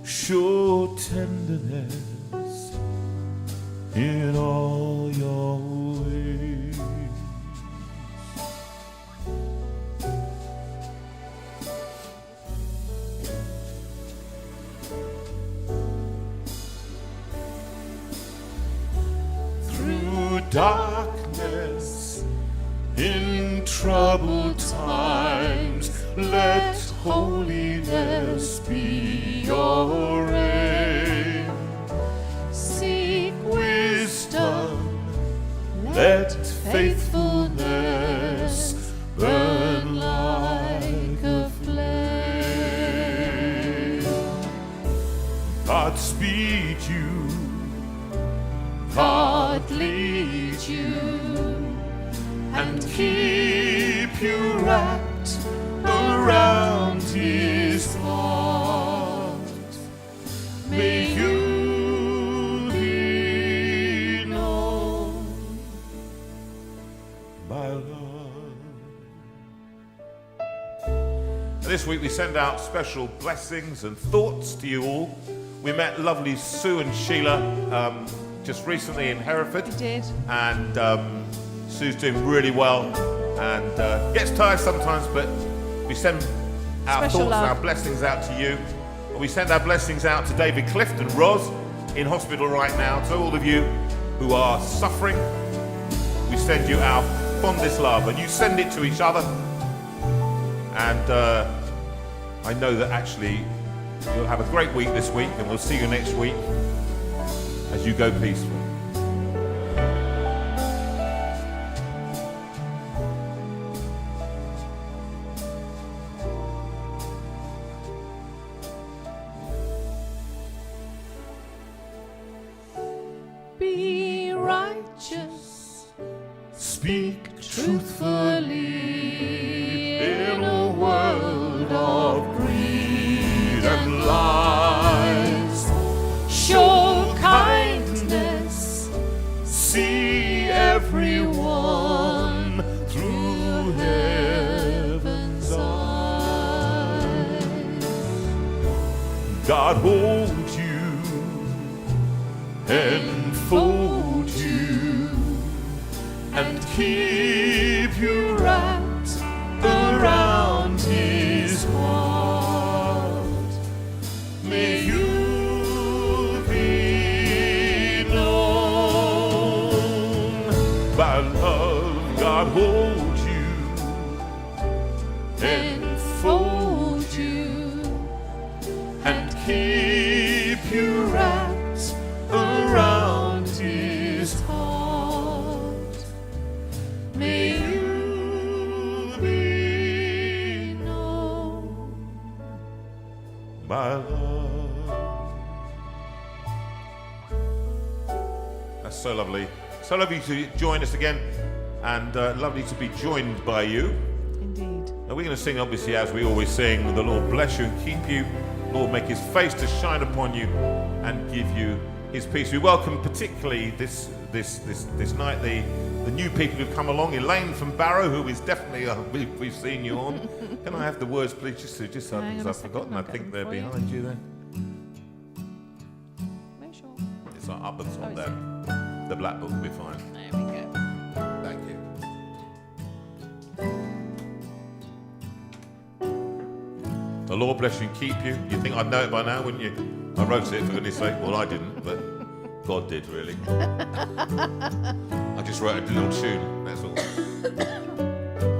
A: show tenderness in all your ways. Through darkness, in troubled times, let holiness be your aim.
B: Seek
A: Wisdom, let faithfulness burn like a flame. God speed you, God lead you, and keep you wrapped around His heart. May you be known by love.
C: This week we send out special blessings and thoughts to you all. We met lovely Sue and Sheila just recently in Hereford.
B: We did.
C: And Sue's doing really well and gets tired sometimes, but we send our
B: Special
C: thoughts
B: love.
C: and our blessings out to you. We send our blessings out to David Clift and Roz in hospital right now. To all of you who are suffering, we send you our fondest love, and you send it to each other. And I know that actually you'll have a great week this week, and we'll see you next week as you go peaceful.
B: Be righteous,
A: Speak truthfully in a world of greed and lies.
B: show kindness,
A: See everyone through heaven's eyes. God hold you, enfold you, and keep you wrapped around His heart. May you be known by love. God hold you, enfold you, and keep you wrapped around His heart. May you be known by love.
C: That's so lovely. So lovely to join us again, and lovely to be joined by you.
B: indeed.
C: Now we're going to sing, obviously, as we always sing, the Lord bless you and keep you. Lord make His face to shine upon you and give you His peace. We welcome particularly this night the new people who've come along. Elaine from Barrow, who is definitely we've seen you on. Can I have the words, please, just so
B: Hang on
C: because
B: a
C: I've
B: second,
C: forgotten. I
B: I'll get
C: think
B: them
C: they're
B: for you.
C: behind you there.
B: Make sure.
C: It's up at the
B: Oh,
C: top
B: is
C: there. The black book will be fine.
B: There we go.
C: Thank you. The Lord bless you and keep you. You'd think I'd know it by now, wouldn't you? I wrote it, for goodness sake. Well, I didn't, but God did, really. I just wrote a little tune, that's all.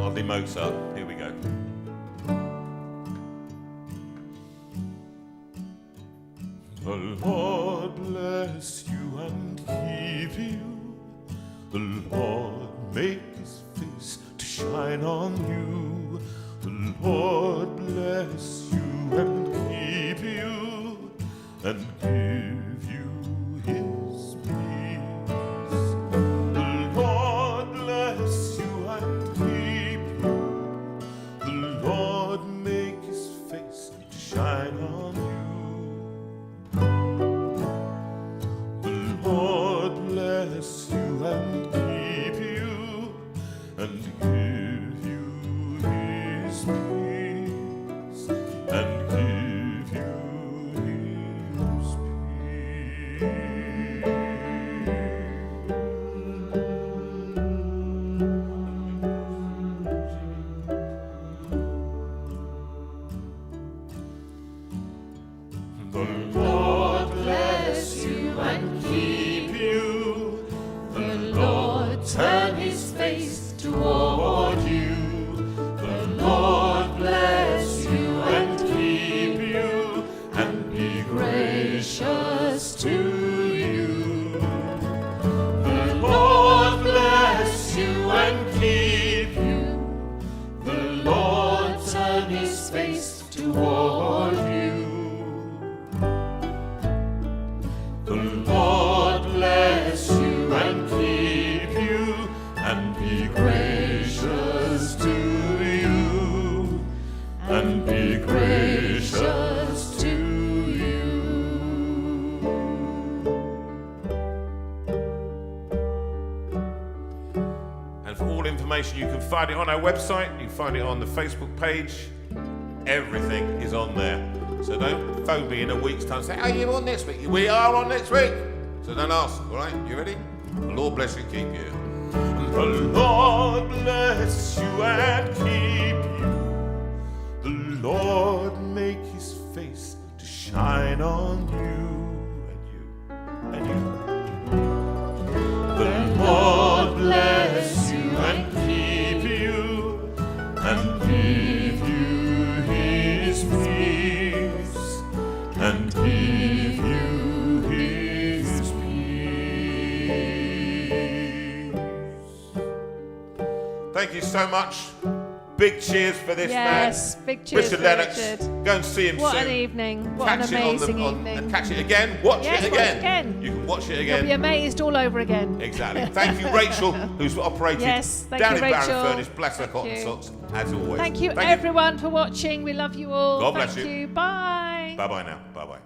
C: Hardly Mozart. Here we go.
A: The Lord bless you and keep you. The Lord on you. The Lord bless you and keep you and give you his peace. The Lord bless you and keep you. The Lord make his face to shine on you. The Lord bless you and keep you and give you his peace and give you his peace. The Lord bless you and keep you. The Lord turn his face toward you. The Lord bless you and keep you and be gracious to you. The Lord bless you and keep you. The Lord turn his face toward you. The Lord bless you and keep you and be gracious to you and be gracious to you. And for all information, you can find it on our website, you can find it on the Facebook page. Everything is on there. So don't phone me in a week's time and say, are you on next week? We are on next week. So don't ask, all right? You ready? The Lord bless you and keep you. The Lord bless you and keep you. The Lord make his face to shine on you and you. The Lord bless you and keep you and give you his peace and give you his peace. Thank you so much. Big cheers for this man.
B: Yes, big cheers
A: Richard
B: for
A: Lennox.
B: Richard.
A: Go and see him
B: What
A: soon.
B: an evening. What
A: Catch
B: an
A: it on
B: amazing
A: the,
B: evening.
A: and catch it again. Watch
B: Yes,
A: it
B: watch
A: again.
B: again.
A: You can watch it
B: You'll be
A: again.
B: amazed all over again.
A: Exactly. Thank you, Rachel, who's operated
B: Yes, thank
A: down
B: you,
A: in
B: Rachel.
A: Barrow Furnace. Bless her
B: Thank
A: cotton
B: you.
A: socks, as always.
B: Thank you, everyone, for watching. We love you all.
A: God bless
B: Thank
A: you.
B: you. Bye.
A: Bye-bye now. Bye-bye.